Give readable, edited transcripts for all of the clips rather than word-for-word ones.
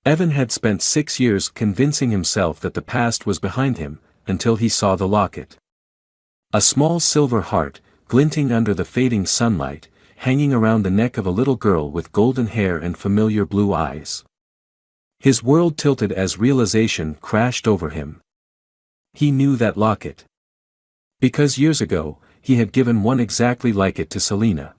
Evan had spent 6 years convincing himself that the past was behind him, until he saw the locket. A small silver heart, glinting under the fading sunlight, hanging around the neck of a little girl with golden hair and familiar blue eyes. His world tilted as realization crashed over him. He knew that locket. Because years ago, he had given one exactly like it to Selena.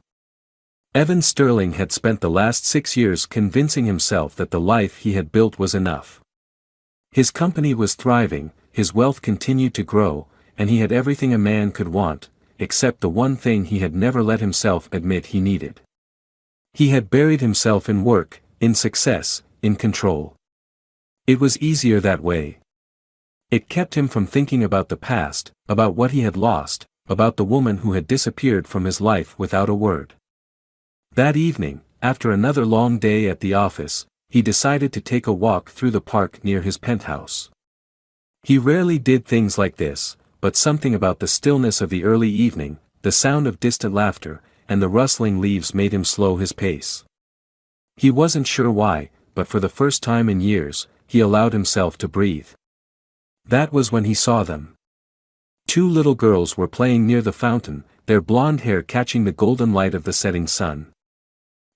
Evan Sterling had spent the last 6 years convincing himself that the life he had built was enough. His company was thriving, his wealth continued to grow, and he had everything a man could want, except the one thing he had never let himself admit he needed. He had buried himself in work, in success, in control. It was easier that way. It kept him from thinking about the past, about what he had lost, about the woman who had disappeared from his life without a word. That evening, after another long day at the office, he decided to take a walk through the park near his penthouse. He rarely did things like this, but something about the stillness of the early evening, the sound of distant laughter, and the rustling leaves made him slow his pace. He wasn't sure why, but for the first time in years, he allowed himself to breathe. That was when he saw them. 2 little girls were playing near the fountain, their blonde hair catching the golden light of the setting sun.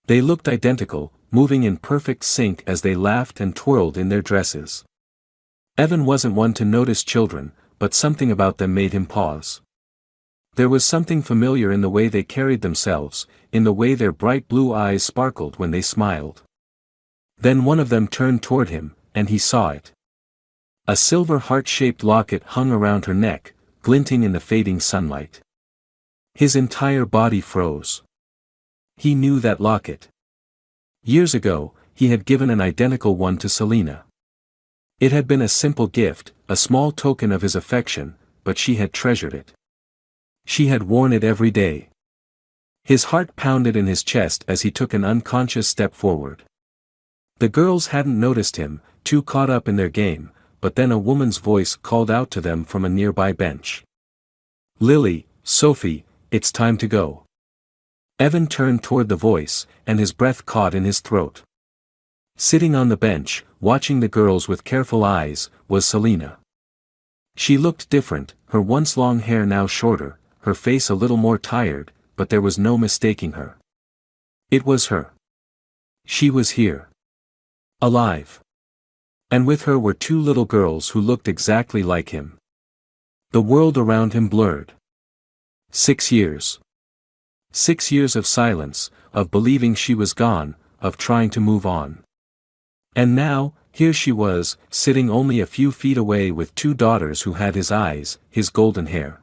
They looked identical, moving in perfect sync as they laughed and twirled in their dresses. Evan wasn't one to notice children, but something about them made him pause. There was something familiar in the way they carried themselves, in the way their bright blue eyes sparkled when they smiled. Then one of them turned toward him, and he saw it. A silver heart-shaped locket hung around her neck, glinting in the fading sunlight. His entire body froze. He knew that locket. Years ago, he had given an identical one to Selena. It had been a simple gift, a small token of his affection, but she had treasured it. She had worn it every day. His heart pounded in his chest as he took an unconscious step forward. The girls hadn't noticed him, too caught up in their game, but then a woman's voice called out to them from a nearby bench. "Lily, Sophie, it's time to go." Evan turned toward the voice, and his breath caught in his throat. Sitting on the bench, watching the girls with careful eyes, was Selena. She looked different, her once long hair now shorter, her face a little more tired, but there was no mistaking her. It was her. She was here. Alive. And with her were 2 little girls who looked exactly like him. The world around him blurred. 6 years. 6 years of silence, of believing she was gone, of trying to move on. And now, here she was, sitting only a few feet away with 2 daughters who had his eyes, his golden hair.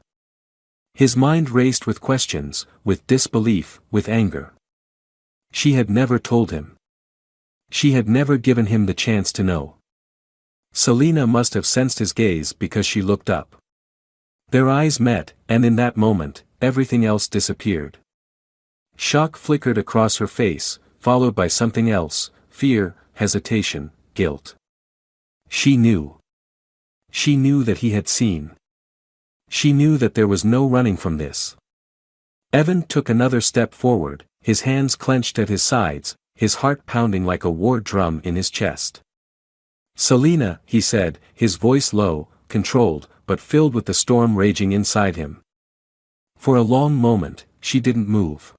His mind raced with questions, with disbelief, with anger. She had never told him. She had never given him the chance to know. Selena must have sensed his gaze because she looked up. Their eyes met, and in that moment, everything else disappeared. Shock flickered across her face, followed by something else, fear, hesitation, guilt. She knew. She knew that he had seen. She knew that there was no running from this. Evan took another step forward, his hands clenched at his sides, his heart pounding like a war drum in his chest. "Selena," he said, his voice low, controlled, but filled with the storm raging inside him. For a long moment, she didn't move.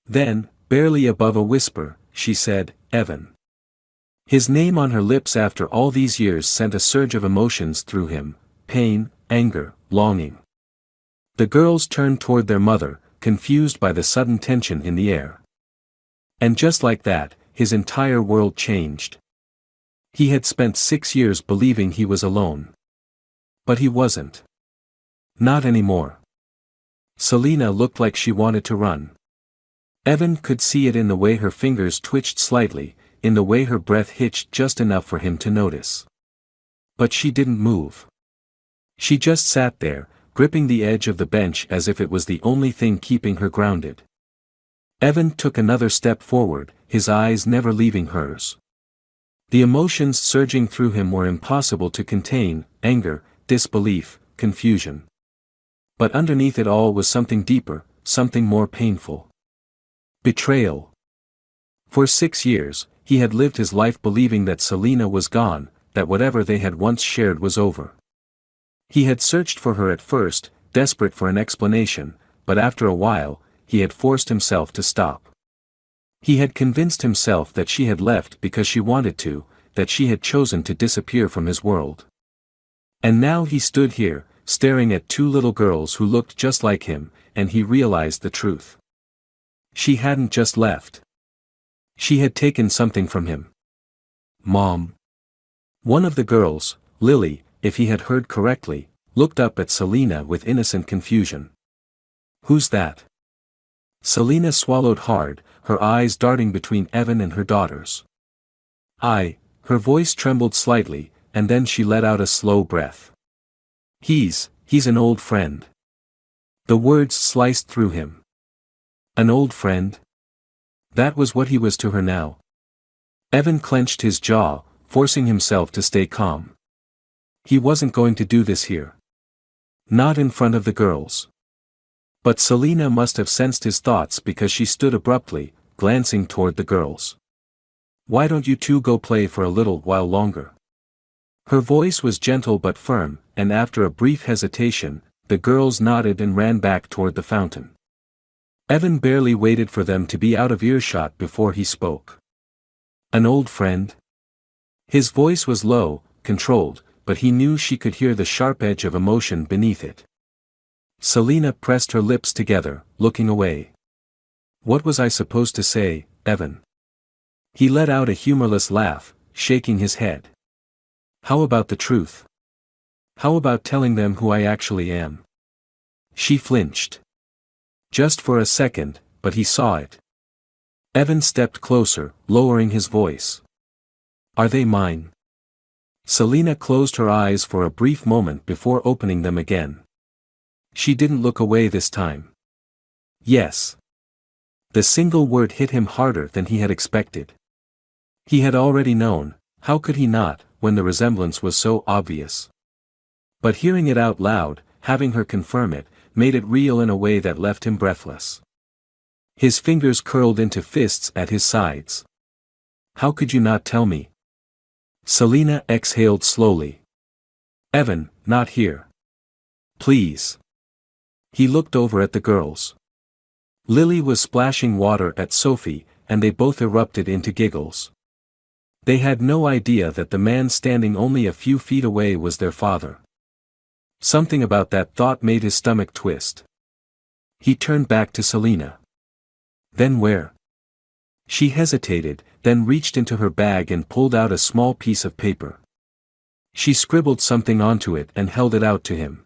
Then, barely above a whisper, she said, "Evan." His name on her lips after all these years sent a surge of emotions through him, pain, anger, longing. The girls turned toward their mother, confused by the sudden tension in the air. And just like that, his entire world changed. He had spent 6 years believing he was alone. But he wasn't. Not anymore. Selena looked like she wanted to run. Evan could see it in the way her fingers twitched slightly, in the way her breath hitched just enough for him to notice. But she didn't move. She just sat there, gripping the edge of the bench as if it was the only thing keeping her grounded. Evan took another step forward, his eyes never leaving hers. The emotions surging through him were impossible to contain, anger, disbelief, confusion. But underneath it all was something deeper, something more painful. Betrayal. For 6 years, he had lived his life believing that Selina was gone, that whatever they had once shared was over. He had searched for her at first, desperate for an explanation, but after a while, he had forced himself to stop. He had convinced himself that she had left because she wanted to, that she had chosen to disappear from his world. And now he stood here, staring at two little girls who looked just like him, and he realized the truth. She hadn't just left. She had taken something from him. Mom. One of the girls, Lily, if he had heard correctly, looked up at Selina with innocent confusion. Who's that? Selina swallowed hard, her eyes darting between Evan and her daughters. Her voice trembled slightly, and then she let out a slow breath. He's an old friend. The words sliced through him. An old friend? That was what he was to her now. Evan clenched his jaw, forcing himself to stay calm. He wasn't going to do this here. Not in front of the girls. But Selina must have sensed his thoughts because she stood abruptly, glancing toward the girls. Why don't you two go play for a little while longer? Her voice was gentle but firm, and after a brief hesitation, the girls nodded and ran back toward the fountain. Evan barely waited for them to be out of earshot before he spoke. An old friend? His voice was low, controlled, but he knew she could hear the sharp edge of emotion beneath it. Selina pressed her lips together, looking away. What was I supposed to say, Evan? He let out a humorless laugh, shaking his head. How about the truth? How about telling them who I actually am? She flinched. Just for a second, but he saw it. Evan stepped closer, lowering his voice. Are they mine? Selina closed her eyes for a brief moment before opening them again. She didn't look away this time. Yes. The single word hit him harder than he had expected. He had already known, how could he not, when the resemblance was so obvious? But hearing it out loud, having her confirm it, made it real in a way that left him breathless. His fingers curled into fists at his sides. How could you not tell me? Selina exhaled slowly. Evan, not here. Please. He looked over at the girls. Lily was splashing water at Sophie, and they both erupted into giggles. They had no idea that the man standing only a few feet away was their father. Something about that thought made his stomach twist. He turned back to Selina. Then where? She hesitated, then reached into her bag and pulled out a small piece of paper. She scribbled something onto it and held it out to him.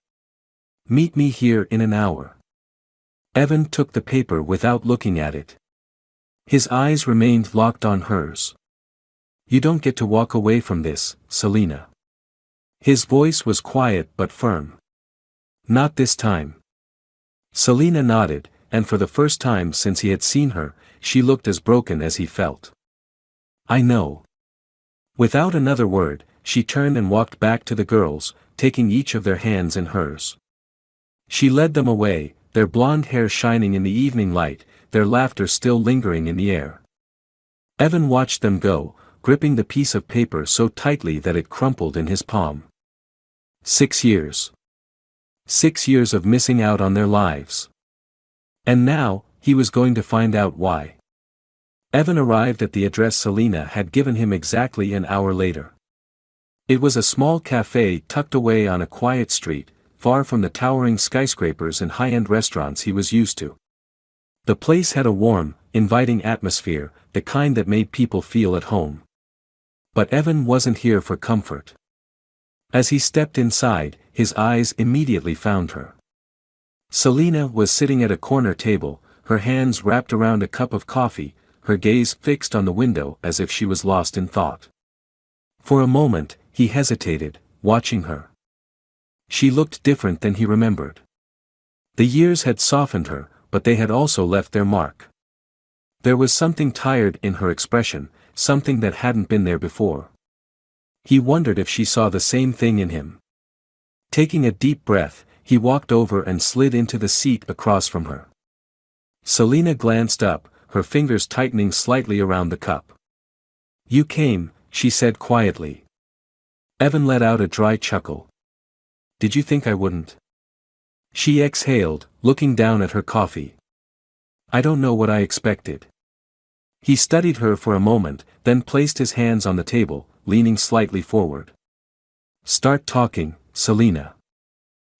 Meet me here in an hour. Evan took the paper without looking at it. His eyes remained locked on hers. You don't get to walk away from this, Selina. His voice was quiet but firm. Not this time. Selina nodded, and for the first time since he had seen her, she looked as broken as he felt. I know. Without another word, she turned and walked back to the girls, taking each of their hands in hers. She led them away, their blonde hair shining in the evening light, their laughter still lingering in the air. Evan watched them go, gripping the piece of paper so tightly that it crumpled in his palm. 6 years. 6 years of missing out on their lives. And now, he was going to find out why. Evan arrived at the address Selina had given him exactly an hour later. It was a small cafe tucked away on a quiet street, far from the towering skyscrapers and high-end restaurants he was used to. The place had a warm, inviting atmosphere, the kind that made people feel at home. But Evan wasn't here for comfort. As he stepped inside, his eyes immediately found her. Selina was sitting at a corner table, her hands wrapped around a cup of coffee, her gaze fixed on the window as if she was lost in thought. For a moment, he hesitated, watching her. She looked different than he remembered. The years had softened her, but they had also left their mark. There was something tired in her expression, something that hadn't been there before. He wondered if she saw the same thing in him. Taking a deep breath, he walked over and slid into the seat across from her. Selina glanced up, her fingers tightening slightly around the cup. You came, she said quietly. Evan let out a dry chuckle. Did you think I wouldn't? She exhaled, looking down at her coffee. I don't know what I expected. He studied her for a moment, then placed his hands on the table, leaning slightly forward. Start talking, Selena.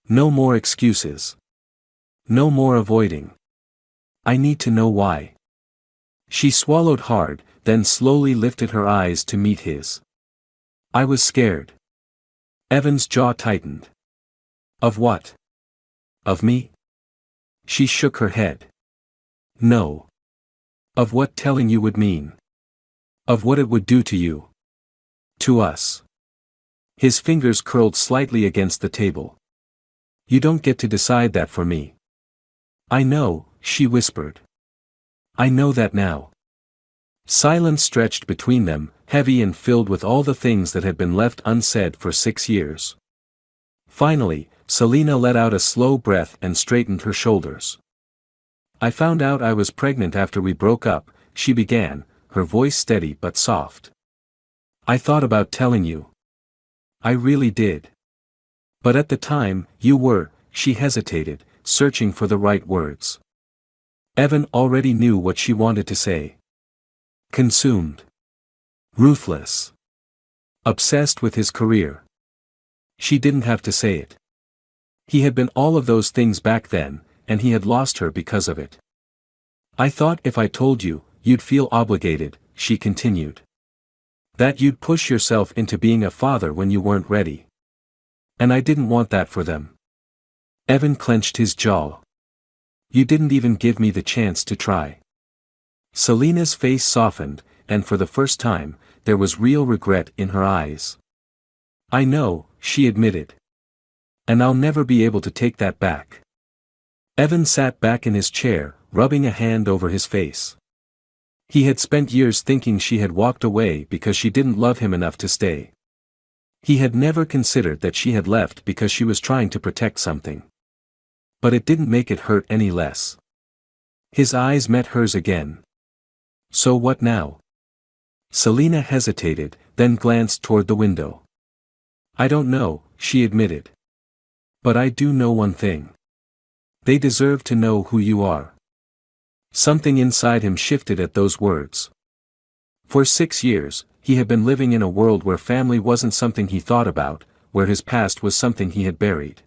No more excuses. No more avoiding. I need to know why. She swallowed hard, then slowly lifted her eyes to meet his. I was scared. Evan's jaw tightened. Of what? Of me? She shook her head. No. Of what telling you would mean. Of what it would do to you. To us. His fingers curled slightly against the table. You don't get to decide that for me. I know, she whispered. I know that now. Silence stretched between them, heavy and filled with all the things that had been left unsaid for 6 years. Finally, Selena let out a slow breath and straightened her shoulders. I found out I was pregnant after we broke up, she began, her voice steady but soft. I thought about telling you. I really did. But at the time, you were, she hesitated, searching for the right words. Evan already knew what she wanted to say. Consumed. Ruthless. Obsessed with his career. She didn't have to say it. He had been all of those things back then, and he had lost her because of it. I thought if I told you, you'd feel obligated, she continued. That you'd push yourself into being a father when you weren't ready. And I didn't want that for them. Evan clenched his jaw. You didn't even give me the chance to try. Selena's face softened, and for the first time, there was real regret in her eyes. I know, she admitted. And I'll never be able to take that back. Evan sat back in his chair, rubbing a hand over his face. He had spent years thinking she had walked away because she didn't love him enough to stay. He had never considered that she had left because she was trying to protect something. But it didn't make it hurt any less. His eyes met hers again. So what now? Selena hesitated, then glanced toward the window. I don't know, she admitted. But I do know one thing. They deserve to know who you are. Something inside him shifted at those words. For 6 years, he had been living in a world where family wasn't something he thought about, where his past was something he had buried.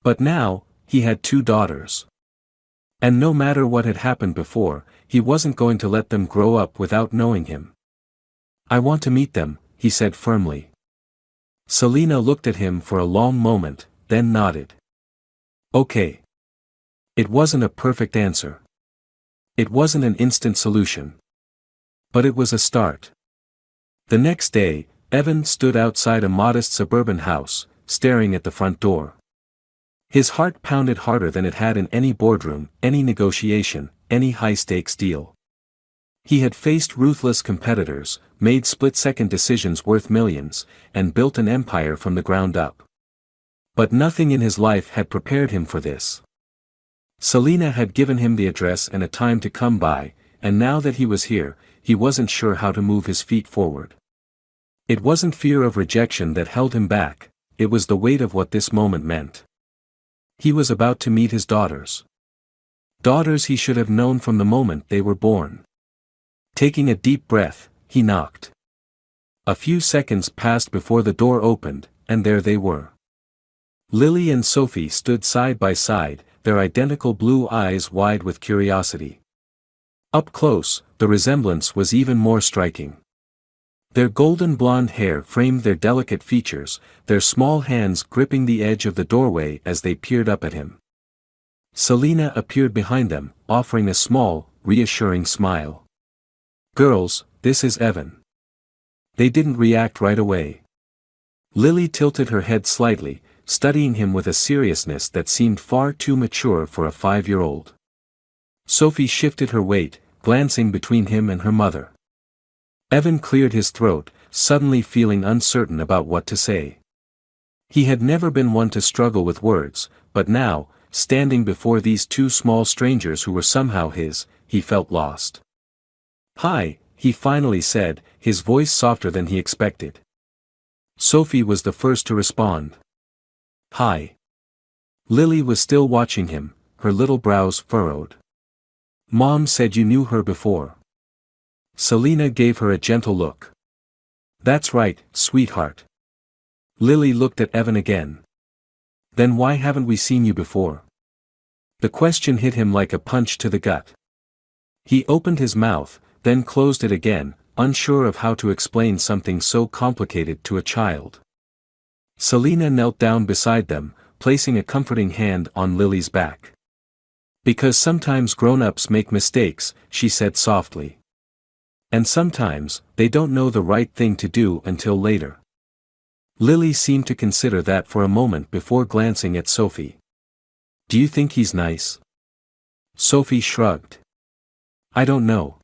But now, he had 2 daughters. And no matter what had happened before, he wasn't going to let them grow up without knowing him. I want to meet them, he said firmly. Selena looked at him for a long moment, then nodded. Okay. It wasn't a perfect answer. It wasn't an instant solution. But it was a start. The next day, Evan stood outside a modest suburban house, staring at the front door. His heart pounded harder than it had in any boardroom, any negotiation, any high-stakes deal. He had faced ruthless competitors, made split-second decisions worth millions, and built an empire from the ground up. But nothing in his life had prepared him for this. Selena had given him the address and a time to come by, and now that he was here, he wasn't sure how to move his feet forward. It wasn't fear of rejection that held him back, it was the weight of what this moment meant. He was about to meet his daughters. Daughters he should have known from the moment they were born. Taking a deep breath, he knocked. A few seconds passed before the door opened, and there they were. Lily and Sophie stood side by side, their identical blue eyes wide with curiosity. Up close, the resemblance was even more striking. Their golden blonde hair framed their delicate features, their small hands gripping the edge of the doorway as they peered up at him. Selena appeared behind them, offering a small, reassuring smile. Girls, this is Evan. They didn't react right away. Lily tilted her head slightly, studying him with a seriousness that seemed far too mature for a 5-year-old. Sophie shifted her weight, glancing between him and her mother. Evan cleared his throat, suddenly feeling uncertain about what to say. He had never been one to struggle with words, but now, standing before these 2 small strangers who were somehow his, he felt lost. Hi, he finally said, his voice softer than he expected. Sophie was the first to respond. "Hi." Lily was still watching him, her little brows furrowed. "Mom said you knew her before." Selina gave her a gentle look. "That's right, sweetheart." Lily looked at Evan again. "Then why haven't we seen you before?" The question hit him like a punch to the gut. He opened his mouth, then closed it again, unsure of how to explain something so complicated to a child. Selina knelt down beside them, placing a comforting hand on Lily's back. "Because sometimes grown-ups make mistakes," she said softly. "And sometimes, they don't know the right thing to do until later." Lily seemed to consider that for a moment before glancing at Sophie. "Do you think he's nice?" Sophie shrugged. "I don't know.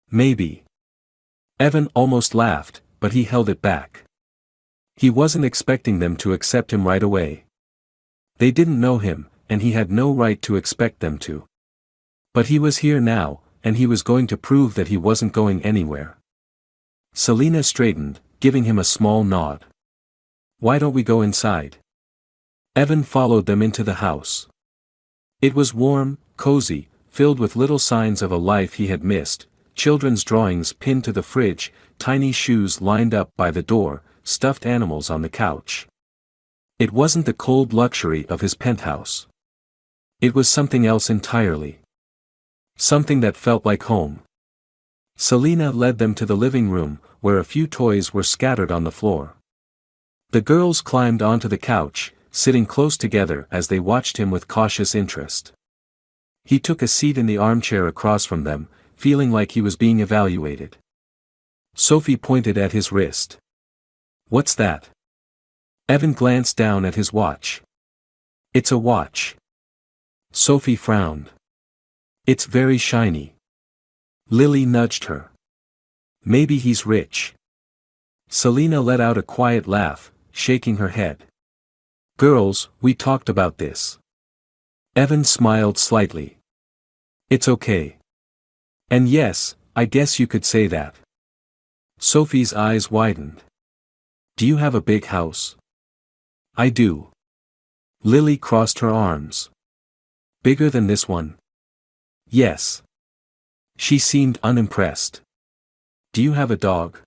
Maybe." Evan almost laughed, but he held it back. He wasn't expecting them to accept him right away. They didn't know him, and he had no right to expect them to. But he was here now, and he was going to prove that he wasn't going anywhere. Selina straightened, giving him a small nod. "Why don't we go inside?" Evan followed them into the house. It was warm, cozy, filled with little signs of a life he had missed, children's drawings pinned to the fridge, tiny shoes lined up by the door, stuffed animals on the couch. It wasn't the cold luxury of his penthouse. It was something else entirely. Something that felt like home. Selina led them to the living room, where a few toys were scattered on the floor. The girls climbed onto the couch, sitting close together as they watched him with cautious interest. He took a seat in the armchair across from them, feeling like he was being evaluated. Sophie pointed at his wrist. "What's that?" Evan glanced down at his watch. "It's a watch." Sophie frowned. "It's very shiny." Lily nudged her. "Maybe he's rich." Selina let out a quiet laugh, shaking her head. "Girls, we talked about this." Evan smiled slightly. "It's okay. And yes, I guess you could say that." Sophie's eyes widened. "Do you have a big house?" "I do." Lily crossed her arms. "Bigger than this one?" "Yes." She seemed unimpressed. "Do you have a dog?"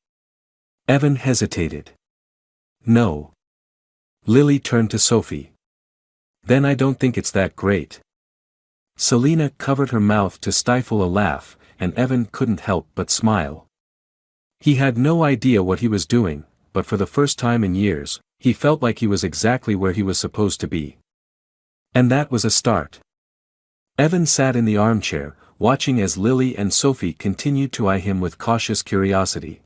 Evan hesitated. "No." Lily turned to Sophie. "Then I don't think it's that great." Selina covered her mouth to stifle a laugh, and Evan couldn't help but smile. He had no idea what he was doing, but for the first time in years, he felt like he was exactly where he was supposed to be. And that was a start. Evan sat in the armchair, watching as Lily and Sophie continued to eye him with cautious curiosity.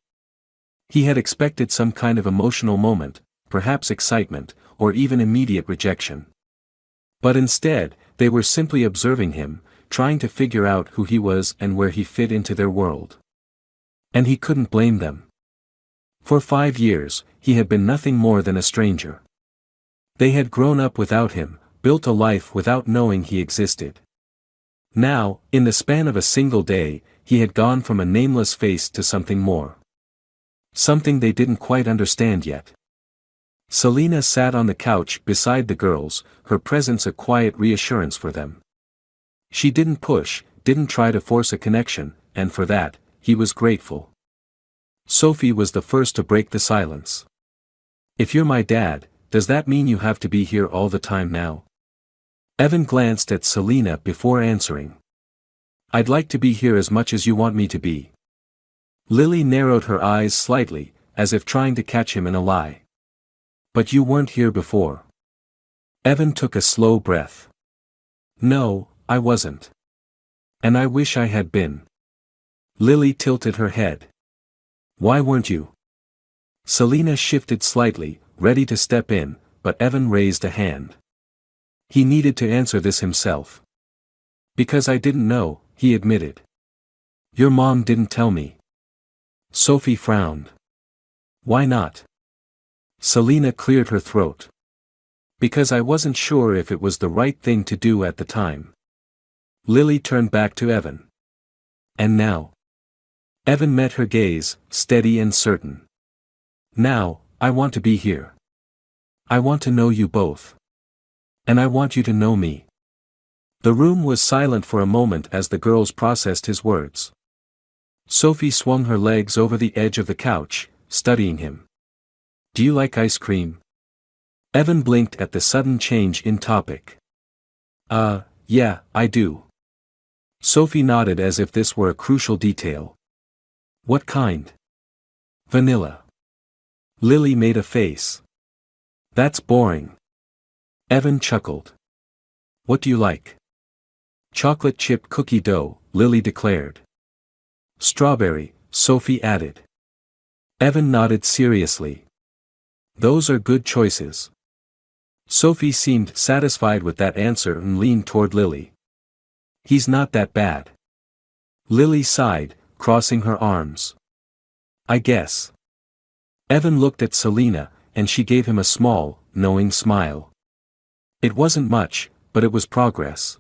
He had expected some kind of emotional moment, perhaps excitement, or even immediate rejection. But instead, they were simply observing him, trying to figure out who he was and where he fit into their world. And he couldn't blame them. For 5 years, he had been nothing more than a stranger. They had grown up without him, built a life without knowing he existed. Now, in the span of a single day, he had gone from a nameless face to something more. Something they didn't quite understand yet. Selina sat on the couch beside the girls, her presence a quiet reassurance for them. She didn't push, didn't try to force a connection, and for that, he was grateful. Sophie was the first to break the silence. "If you're my dad, does that mean you have to be here all the time now?" Evan glanced at Selina before answering. "I'd like to be here as much as you want me to be." Lily narrowed her eyes slightly, as if trying to catch him in a lie. "But you weren't here before." Evan took a slow breath. "No, I wasn't. And I wish I had been." Lily tilted her head. "Why weren't you?" Selina shifted slightly, ready to step in, but Evan raised a hand. He needed to answer this himself. "Because I didn't know," he admitted. "Your mom didn't tell me." Sophie frowned. "Why not?" Selina cleared her throat. "Because I wasn't sure if it was the right thing to do at the time." Lily turned back to Evan. "And now?" Evan met her gaze, steady and certain. Now, I want to be here. I want to know you both. And I want you to know me. The room was silent for a moment as the girls processed his words. Sophie swung her legs over the edge of the couch, studying him. Do you like ice cream? Evan blinked at the sudden change in topic. Yeah, I do. Sophie nodded as if this were a crucial detail. What kind? Vanilla. Lily made a face. That's boring. Evan chuckled. What do you like? Chocolate chip cookie dough, Lily declared. Strawberry, Sophie added. Evan nodded seriously. Those are good choices. Sophie seemed satisfied with that answer and leaned toward Lily. He's not that bad. Lily sighed, crossing her arms. I guess. Evan looked at Selena, and she gave him a small, knowing smile. It wasn't much, but it was progress.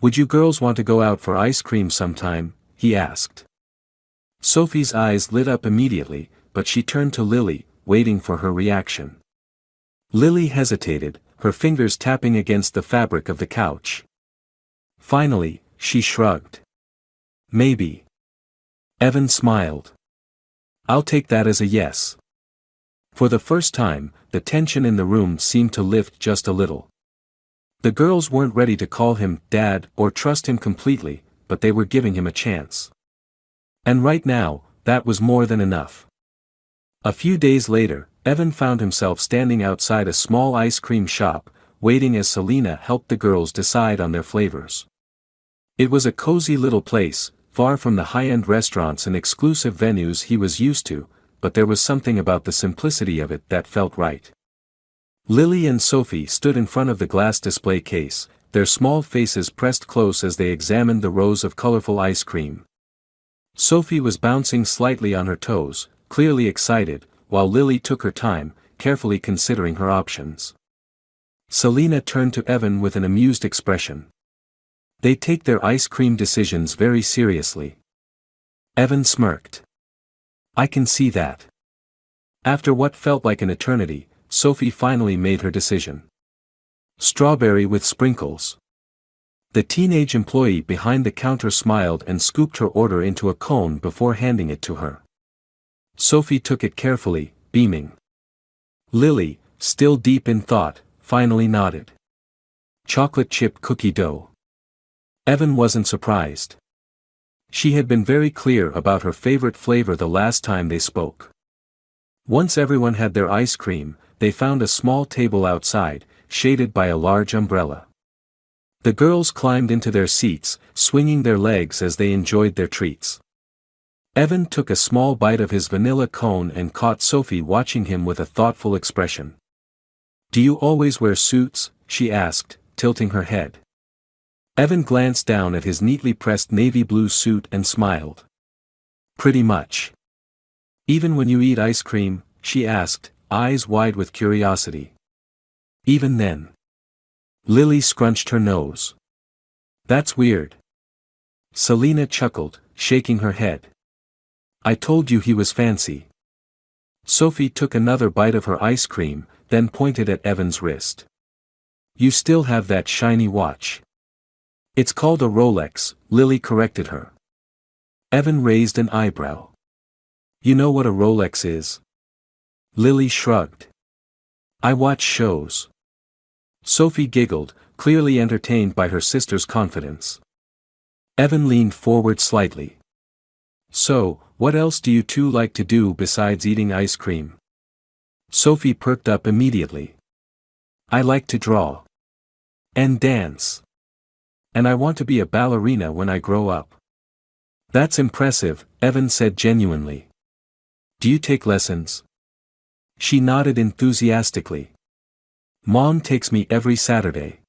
Would you girls want to go out for ice cream sometime? He asked. Sophie's eyes lit up immediately, but she turned to Lily, waiting for her reaction. Lily hesitated, her fingers tapping against the fabric of the couch. Finally, she shrugged. Maybe. Evan smiled. I'll take that as a yes. For the first time, the tension in the room seemed to lift just a little. The girls weren't ready to call him Dad or trust him completely, but they were giving him a chance. And right now, that was more than enough. A few days later, Evan found himself standing outside a small ice cream shop, waiting as Selena helped the girls decide on their flavors. It was a cozy little place, far from the high-end restaurants and exclusive venues he was used to, but there was something about the simplicity of it that felt right. Lily and Sophie stood in front of the glass display case, their small faces pressed close as they examined the rows of colorful ice cream. Sophie was bouncing slightly on her toes, clearly excited, while Lily took her time, carefully considering her options. Selena turned to Evan with an amused expression. They take their ice cream decisions very seriously. Evan smirked. I can see that. After what felt like an eternity, Sophie finally made her decision. Strawberry with sprinkles. The teenage employee behind the counter smiled and scooped her order into a cone before handing it to her. Sophie took it carefully, beaming. Lily, still deep in thought, finally nodded. Chocolate chip cookie dough. Evan wasn't surprised. She had been very clear about her favorite flavor the last time they spoke. Once everyone had their ice cream, they found a small table outside, shaded by a large umbrella. The girls climbed into their seats, swinging their legs as they enjoyed their treats. Evan took a small bite of his vanilla cone and caught Sophie watching him with a thoughtful expression. Do you always wear suits? She asked, tilting her head. Evan glanced down at his neatly pressed navy blue suit and smiled. Pretty much. Even when you eat ice cream? She asked, eyes wide with curiosity. Even then. Lily scrunched her nose. That's weird. Selena chuckled, shaking her head. I told you he was fancy. Sophie took another bite of her ice cream, then pointed at Evan's wrist. You still have that shiny watch. It's called a Rolex, Lily corrected her. Evan raised an eyebrow. You know what a Rolex is? Lily shrugged. I watch shows. Sophie giggled, clearly entertained by her sister's confidence. Evan leaned forward slightly. So, what else do you two like to do besides eating ice cream? Sophie perked up immediately. I like to draw. And dance. And I want to be a ballerina when I grow up. That's impressive, Evan said genuinely. Do you take lessons? She nodded enthusiastically. Mom takes me every Saturday.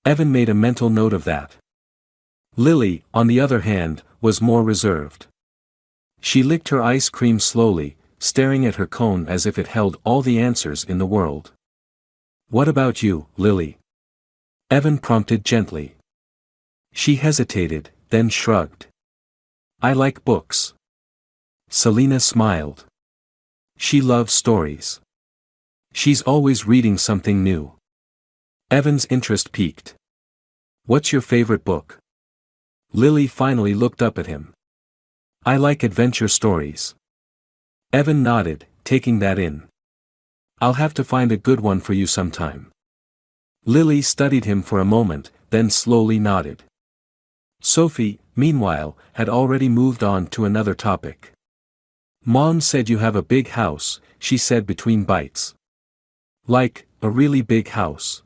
Evan made a mental note of that. Lily, on the other hand, was more reserved. She licked her ice cream slowly, staring at her cone as if it held all the answers in the world. What about you, Lily? Evan prompted gently. She hesitated, then shrugged. I like books. Selina smiled. She loves stories. She's always reading something new. Evan's interest piqued. What's your favorite book? Lily finally looked up at him. I like adventure stories. Evan nodded, taking that in. I'll have to find a good one for you sometime. Lily studied him for a moment, then slowly nodded. Sophie, meanwhile, had already moved on to another topic. Mom said you have a big house, she said between bites. Like, a really big house.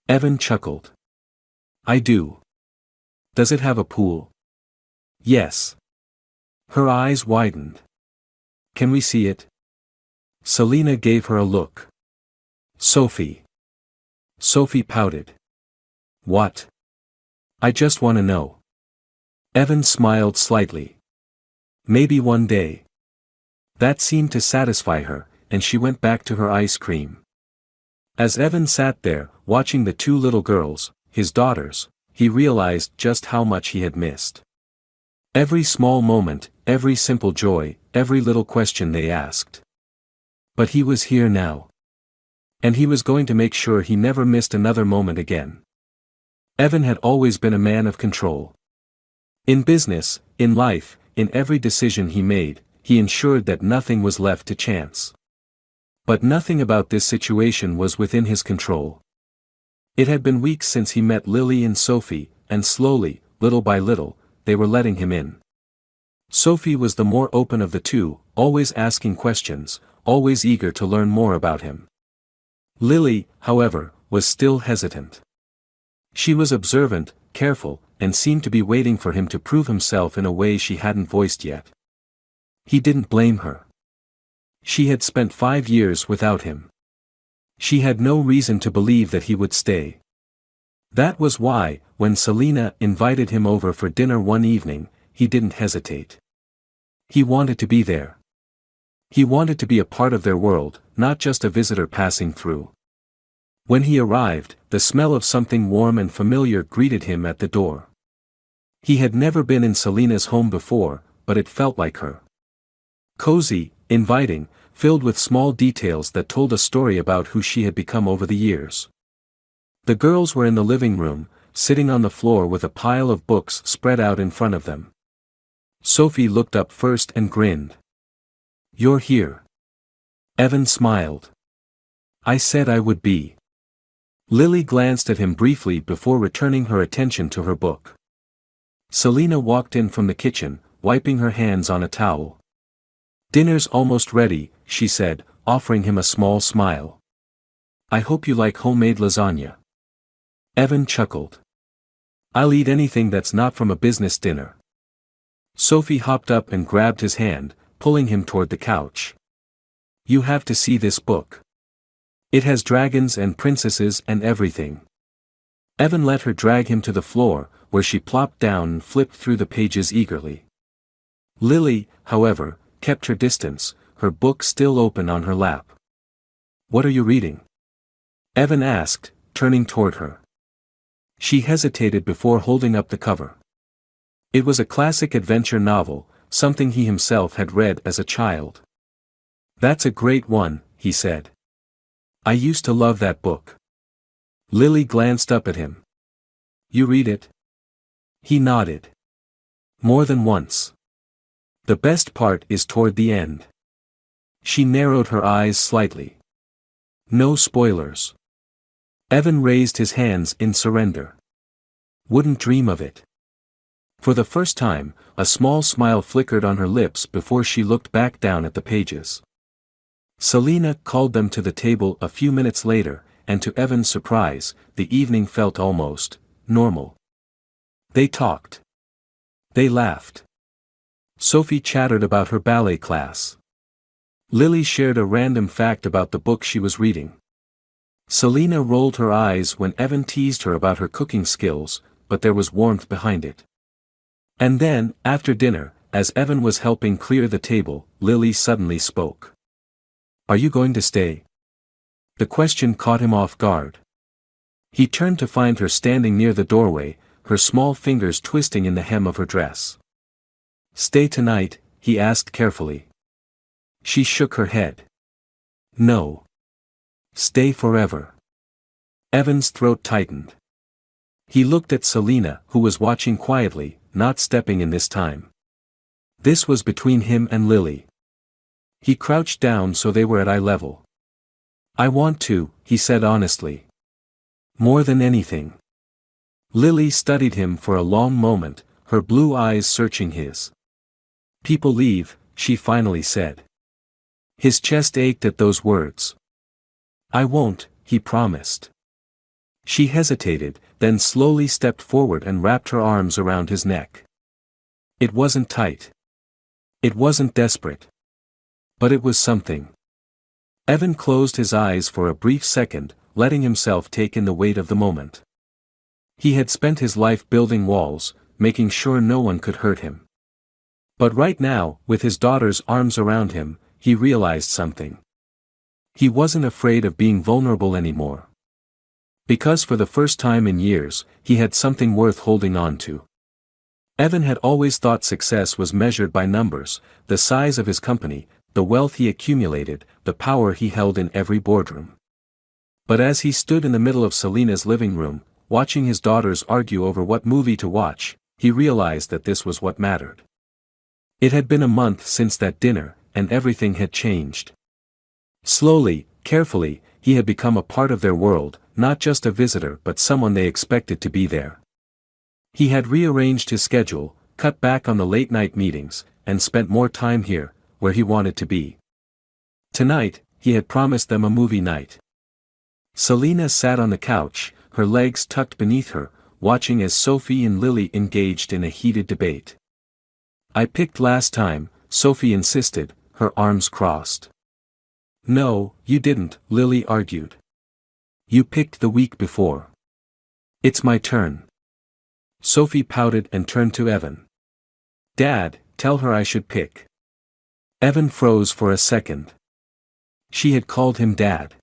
Evan chuckled. I do. Does it have a pool? Yes. Her eyes widened. Can we see it? Selina gave her a look. Sophie. Sophie pouted. What? I just want to know. Evan smiled slightly. Maybe one day. That seemed to satisfy her, and she went back to her ice cream. As Evan sat there, watching the two little girls, his daughters, he realized just how much he had missed. Every small moment, every simple joy, every little question they asked. But he was here now. And he was going to make sure he never missed another moment again. Evan had always been a man of control. In business, in life, in every decision he made, he ensured that nothing was left to chance. But nothing about this situation was within his control. It had been weeks since he met Lily and Sophie, and slowly, little by little, they were letting him in. Sophie was the more open of the two, always asking questions, always eager to learn more about him. Lily, however, was still hesitant. She was observant, careful, and seemed to be waiting for him to prove himself in a way she hadn't voiced yet. He didn't blame her. She had spent 5 years without him. She had no reason to believe that he would stay. That was why, when Selina invited him over for dinner one evening, he didn't hesitate. He wanted to be there. He wanted to be a part of their world, not just a visitor passing through. When he arrived, the smell of something warm and familiar greeted him at the door. He had never been in Selina's home before, but it felt like her. Cozy, inviting, filled with small details that told a story about who she had become over the years. The girls were in the living room, sitting on the floor with a pile of books spread out in front of them. Sophie looked up first and grinned. You're here. Evan smiled. I said I would be. Lily glanced at him briefly before returning her attention to her book. Selina walked in from the kitchen, wiping her hands on a towel. Dinner's almost ready, she said, offering him a small smile. I hope you like homemade lasagna. Evan chuckled. I'll eat anything that's not from a business dinner. Sophie hopped up and grabbed his hand, pulling him toward the couch. You have to see this book. It has dragons and princesses and everything. Evan let her drag him to the floor, where she plopped down and flipped through the pages eagerly. Lily, however, kept her distance, her book still open on her lap. What are you reading? Evan asked, turning toward her. She hesitated before holding up the cover. It was a classic adventure novel, something he himself had read as a child. That's a great one, he said. I used to love that book. Lily glanced up at him. You read it? He nodded. More than once. The best part is toward the end. She narrowed her eyes slightly. No spoilers. Evan raised his hands in surrender. Wouldn't dream of it. For the first time, a small smile flickered on her lips before she looked back down at the pages. Selina called them to the table a few minutes later, and to Evan's surprise, the evening felt almost normal. They talked. They laughed. Sophie chattered about her ballet class. Lily shared a random fact about the book she was reading. Selina rolled her eyes when Evan teased her about her cooking skills, but there was warmth behind it. And then, after dinner, as Evan was helping clear the table, Lily suddenly spoke. Are you going to stay? The question caught him off guard. He turned to find her standing near the doorway, her small fingers twisting in the hem of her dress. Stay tonight? He asked carefully. She shook her head. No. Stay forever. Evan's throat tightened. He looked at Selena, who was watching quietly, not stepping in this time. This was between him and Lily. He crouched down so they were at eye level. I want to, he said honestly. More than anything. Lily studied him for a long moment, her blue eyes searching his. People leave, she finally said. His chest ached at those words. I won't, he promised. She hesitated, then slowly stepped forward and wrapped her arms around his neck. It wasn't tight. It wasn't desperate. But it was something. Evan closed his eyes for a brief second, letting himself take in the weight of the moment. He had spent his life building walls, making sure no one could hurt him. But right now, with his daughter's arms around him, he realized something. He wasn't afraid of being vulnerable anymore. Because for the first time in years, he had something worth holding on to. Evan had always thought success was measured by numbers, the size of his company, the wealth he accumulated, the power he held in every boardroom. But as he stood in the middle of Selena's living room, watching his daughters argue over what movie to watch, he realized that this was what mattered. It had been a month since that dinner, and everything had changed. Slowly, carefully, he had become a part of their world, not just a visitor but someone they expected to be there. He had rearranged his schedule, cut back on the late-night meetings, and spent more time here, where he wanted to be. Tonight, he had promised them a movie night. Selena sat on the couch, her legs tucked beneath her, watching as Sophie and Lily engaged in a heated debate. I picked last time, Sophie insisted, her arms crossed. No, you didn't, Lily argued. You picked the week before. It's my turn. Sophie pouted and turned to Evan. Dad, tell her I should pick. Evan froze for a second. She had called him Dad.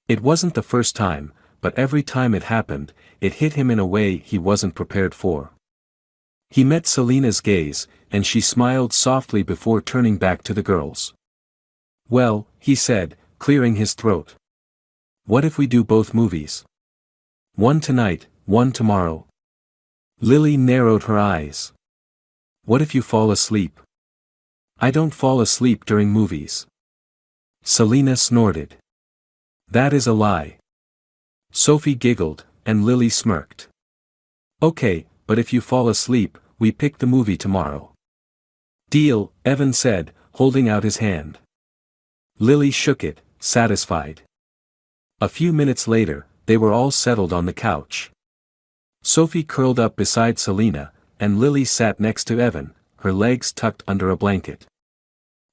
It wasn't the first time, but every time it happened, it hit him in a way he wasn't prepared for. He met Selena's gaze, and she smiled softly before turning back to the girls. Well, he said, clearing his throat. What if we do both movies? One tonight, one tomorrow. Lily narrowed her eyes. What if you fall asleep? I don't fall asleep during movies. Selena snorted. That is a lie. Sophie giggled, and Lily smirked. Okay, but if you fall asleep, we pick the movie tomorrow. Deal, Evan said, holding out his hand. Lily shook it, satisfied. A few minutes later, they were all settled on the couch. Sophie curled up beside Selena, and Lily sat next to Evan, her legs tucked under a blanket.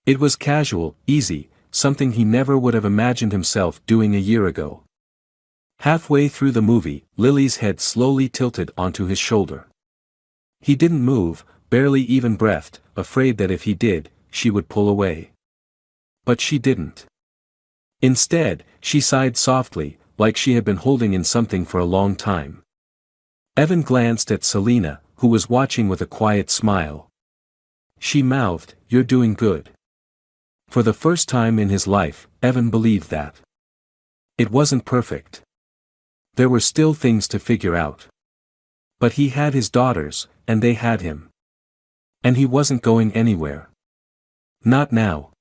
It was casual, easy, something he never would have imagined himself doing a year ago. Halfway through the movie, Lily's head slowly tilted onto his shoulder. He didn't move, barely even breathed, afraid that if he did, she would pull away. But she didn't. Instead, she sighed softly, like she had been holding in something for a long time. Evan glanced at Selena, who was watching with a quiet smile. She mouthed, "You're doing good." For the first time in his life, Evan believed that. It wasn't perfect. There were still things to figure out. But he had his daughters, and they had him. And he wasn't going anywhere. Not now.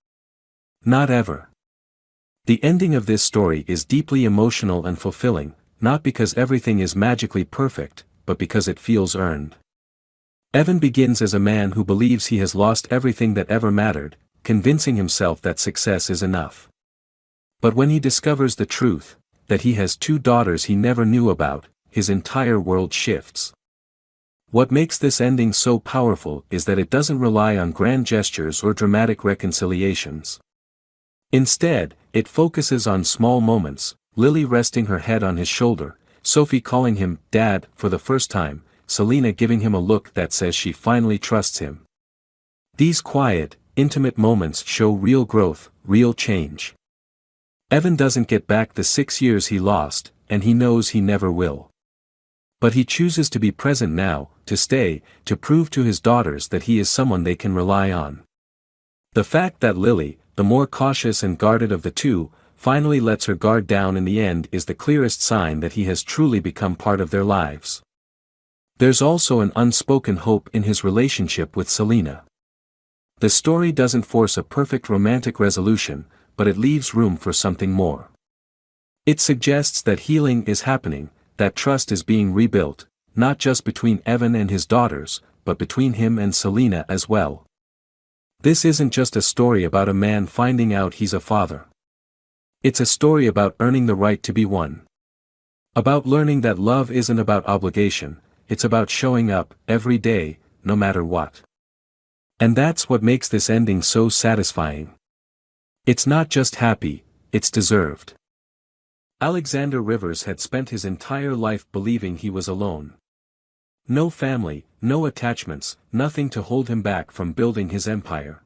Not ever. The ending of this story is deeply emotional and fulfilling, not because everything is magically perfect, but because it feels earned. Evan begins as a man who believes he has lost everything that ever mattered, convincing himself that success is enough. But when he discovers the truth, that he has two daughters he never knew about, his entire world shifts. What makes this ending so powerful is that it doesn't rely on grand gestures or dramatic reconciliations. Instead, it focuses on small moments, Lily resting her head on his shoulder, Sophie calling him Dad for the first time, Selena giving him a look that says she finally trusts him. These quiet, intimate moments show real growth, real change. Evan doesn't get back the 6 years he lost, and he knows he never will. But he chooses to be present now, to stay, to prove to his daughters that he is someone they can rely on. The fact that Lily, the more cautious and guarded of the two, finally lets her guard down in the end is the clearest sign that he has truly become part of their lives. There's also an unspoken hope in his relationship with Selena. The story doesn't force a perfect romantic resolution, but it leaves room for something more. It suggests that healing is happening, that trust is being rebuilt, not just between Evan and his daughters, but between him and Selena as well. This isn't just a story about a man finding out he's a father. It's a story about earning the right to be one. About learning that love isn't about obligation, it's about showing up, every day, no matter what. And that's what makes this ending so satisfying. It's not just happy, it's deserved. Alexander Rivers had spent his entire life believing he was alone. No family, no attachments, nothing to hold him back from building his empire.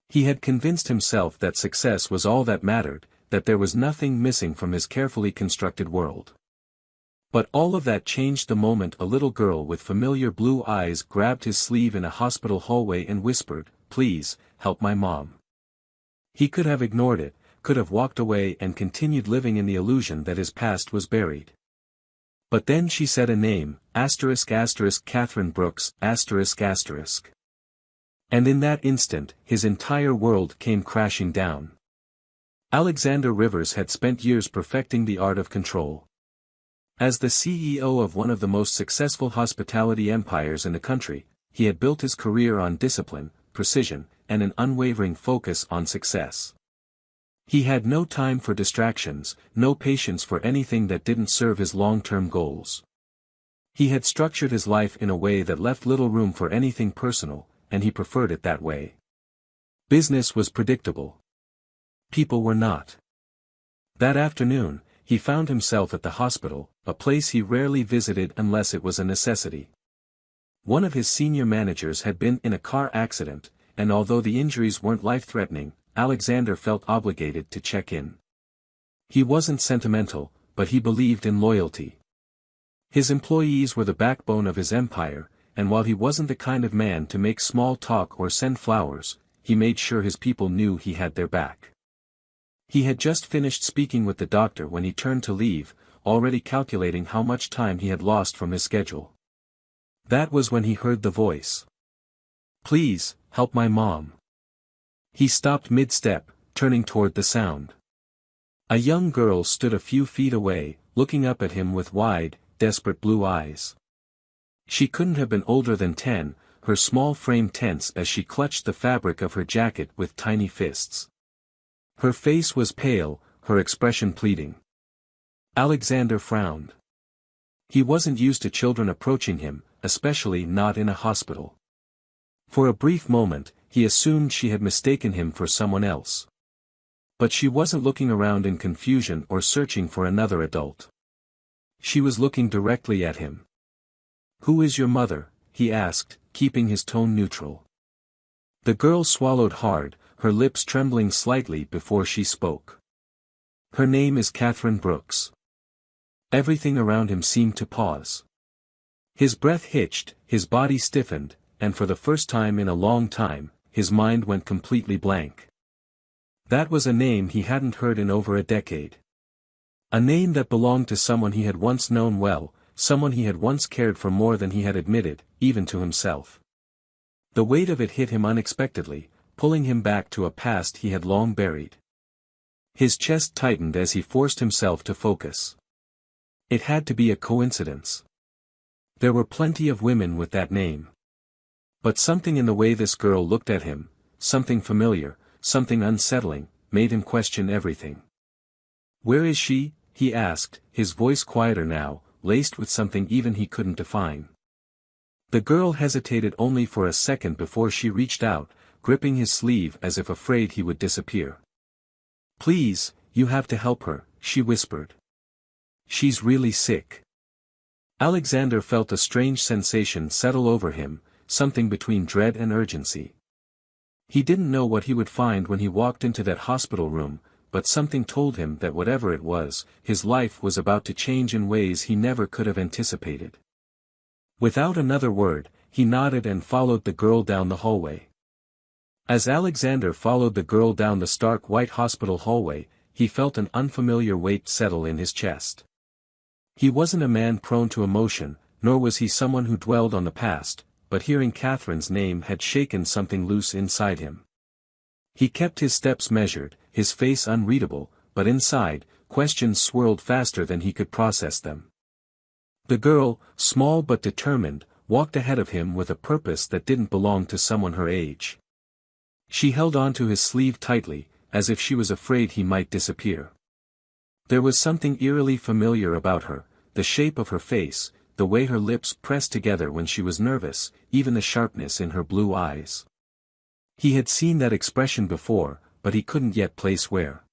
He had convinced himself that success was all that mattered, that there was nothing missing from his carefully constructed world. But all of that changed the moment a little girl with familiar blue eyes grabbed his sleeve in a hospital hallway and whispered, "Please, help my mom." He could have ignored it, could have walked away and continued living in the illusion that his past was buried. But then she said a name, Catherine Brooks, And in that instant, his entire world came crashing down. Alexander Rivers had spent years perfecting the art of control. As the CEO of one of the most successful hospitality empires in the country, he had built his career on discipline, precision, and an unwavering focus on success. He had no time for distractions, no patience for anything that didn't serve his long-term goals. He had structured his life in a way that left little room for anything personal, and he preferred it that way. Business was predictable. People were not. That afternoon, he found himself at the hospital, a place he rarely visited unless it was a necessity. One of his senior managers had been in a car accident, and although the injuries weren't life-threatening, Alexander felt obligated to check in. He wasn't sentimental, but he believed in loyalty. His employees were the backbone of his empire, and while he wasn't the kind of man to make small talk or send flowers, he made sure his people knew he had their back. He had just finished speaking with the doctor when he turned to leave, already calculating how much time he had lost from his schedule. That was when he heard the voice. "Please, help my mom." He stopped mid-step, turning toward the sound. A young girl stood a few feet away, looking up at him with wide, desperate blue eyes. She couldn't have been older than 10, her small frame tense as she clutched the fabric of her jacket with tiny fists. Her face was pale, her expression pleading. Alexander frowned. He wasn't used to children approaching him, especially not in a hospital. For a brief moment, he assumed she had mistaken him for someone else. But she wasn't looking around in confusion or searching for another adult. She was looking directly at him. "Who is your mother?" he asked, keeping his tone neutral. The girl swallowed hard, her lips trembling slightly before she spoke. "Her name is Catherine Brooks." Everything around him seemed to pause. His breath hitched, his body stiffened, and for the first time in a long time, his mind went completely blank. That was a name he hadn't heard in over a decade. A name that belonged to someone he had once known well, someone he had once cared for more than he had admitted, even to himself. The weight of it hit him unexpectedly, pulling him back to a past he had long buried. His chest tightened as he forced himself to focus. It had to be a coincidence. There were plenty of women with that name. But something in the way this girl looked at him, something familiar, something unsettling, made him question everything. "Where is she?" he asked, his voice quieter now, laced with something even he couldn't define. The girl hesitated only for a second before she reached out, gripping his sleeve as if afraid he would disappear. "Please, you have to help her," she whispered. "She's really sick." Alexander felt a strange sensation settle over him, something between dread and urgency. He didn't know what he would find when he walked into that hospital room, but something told him that whatever it was, his life was about to change in ways he never could have anticipated. Without another word, he nodded and followed the girl down the hallway. As Alexander followed the girl down the stark white hospital hallway, he felt an unfamiliar weight settle in his chest. He wasn't a man prone to emotion, nor was he someone who dwelled on the past, but hearing Catherine's name had shaken something loose inside him. He kept his steps measured, his face unreadable, but inside, questions swirled faster than he could process them. The girl, small but determined, walked ahead of him with a purpose that didn't belong to someone her age. She held onto his sleeve tightly, as if she was afraid he might disappear. There was something eerily familiar about her, the shape of her face, the way her lips pressed together when she was nervous, even the sharpness in her blue eyes. He had seen that expression before, but he couldn't yet place where.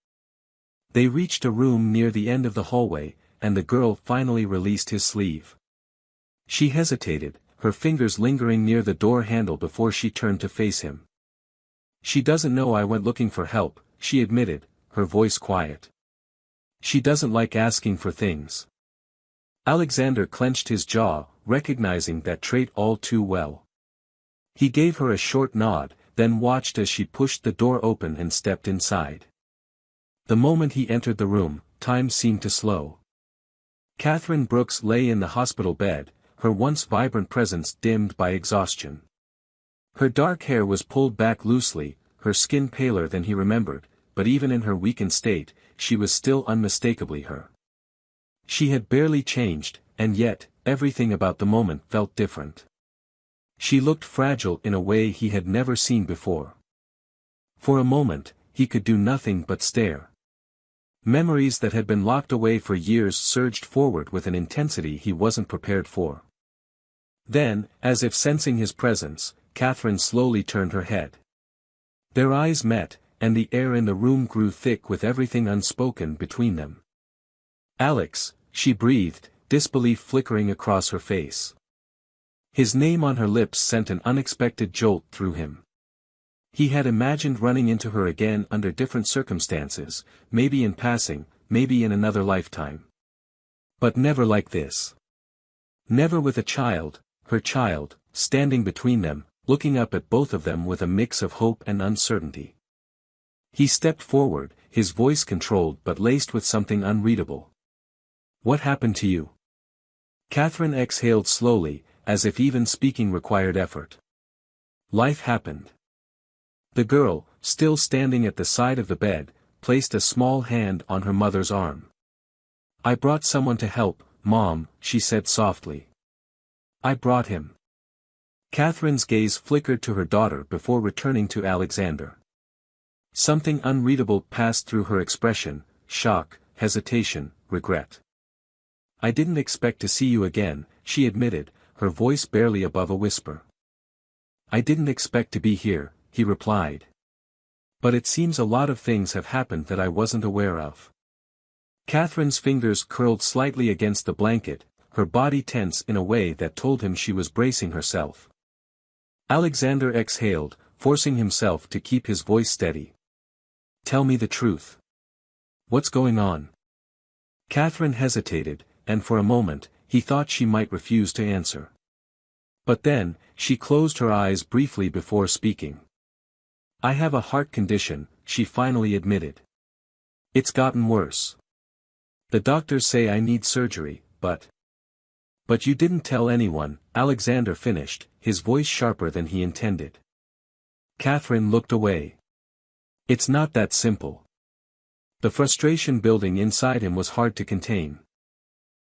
They reached a room near the end of the hallway, and the girl finally released his sleeve. She hesitated, her fingers lingering near the door handle before she turned to face him. "She doesn't know I went looking for help," she admitted, her voice quiet. "She doesn't like asking for things." Alexander clenched his jaw, recognizing that trait all too well. He gave her a short nod, then watched as she pushed the door open and stepped inside. The moment he entered the room, time seemed to slow. Catherine Brooks lay in the hospital bed, her once vibrant presence dimmed by exhaustion. Her dark hair was pulled back loosely, her skin paler than he remembered, but even in her weakened state, she was still unmistakably her. She had barely changed, and yet, everything about the moment felt different. She looked fragile in a way he had never seen before. For a moment, he could do nothing but stare. Memories that had been locked away for years surged forward with an intensity he wasn't prepared for. Then, as if sensing his presence, Catherine slowly turned her head. Their eyes met, and the air in the room grew thick with everything unspoken between them. "Alex," she breathed, disbelief flickering across her face. His name on her lips sent an unexpected jolt through him. He had imagined running into her again under different circumstances, maybe in passing, maybe in another lifetime. But never like this. Never with a child, her child, standing between them, looking up at both of them with a mix of hope and uncertainty. He stepped forward, his voice controlled but laced with something unreadable. "What happened to you?" Catherine exhaled slowly, as if even speaking required effort. "Life happened." The girl, still standing at the side of the bed, placed a small hand on her mother's arm. "I brought someone to help, Mom," she said softly. "I brought him." Catherine's gaze flickered to her daughter before returning to Alexander. Something unreadable passed through her expression, shock, hesitation, regret. "I didn't expect to see you again," she admitted, her voice barely above a whisper. "I didn't expect to be here," he replied. "But it seems a lot of things have happened that I wasn't aware of." Catherine's fingers curled slightly against the blanket, her body tense in a way that told him she was bracing herself. Alexander exhaled, forcing himself to keep his voice steady. "Tell me the truth. What's going on?" Catherine hesitated, and for a moment, he thought she might refuse to answer. But then, she closed her eyes briefly before speaking. "I have a heart condition," she finally admitted. "It's gotten worse. The doctors say I need surgery, but you didn't tell anyone," Alexander finished, his voice sharper than he intended. Catherine looked away. "It's not that simple." The frustration building inside him was hard to contain.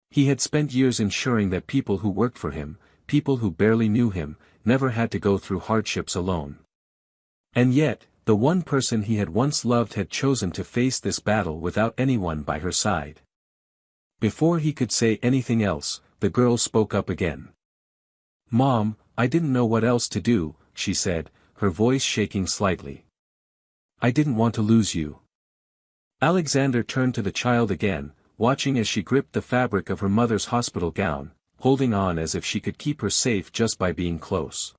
He had spent years ensuring that people who worked for him, people who barely knew him, never had to go through hardships alone. And yet, the one person he had once loved had chosen to face this battle without anyone by her side. Before he could say anything else, the girl spoke up again. "Mom, I didn't know what else to do," she said, her voice shaking slightly. "I didn't want to lose you." Alexander turned to the child again, watching as she gripped the fabric of her mother's hospital gown, holding on as if she could keep her safe just by being close.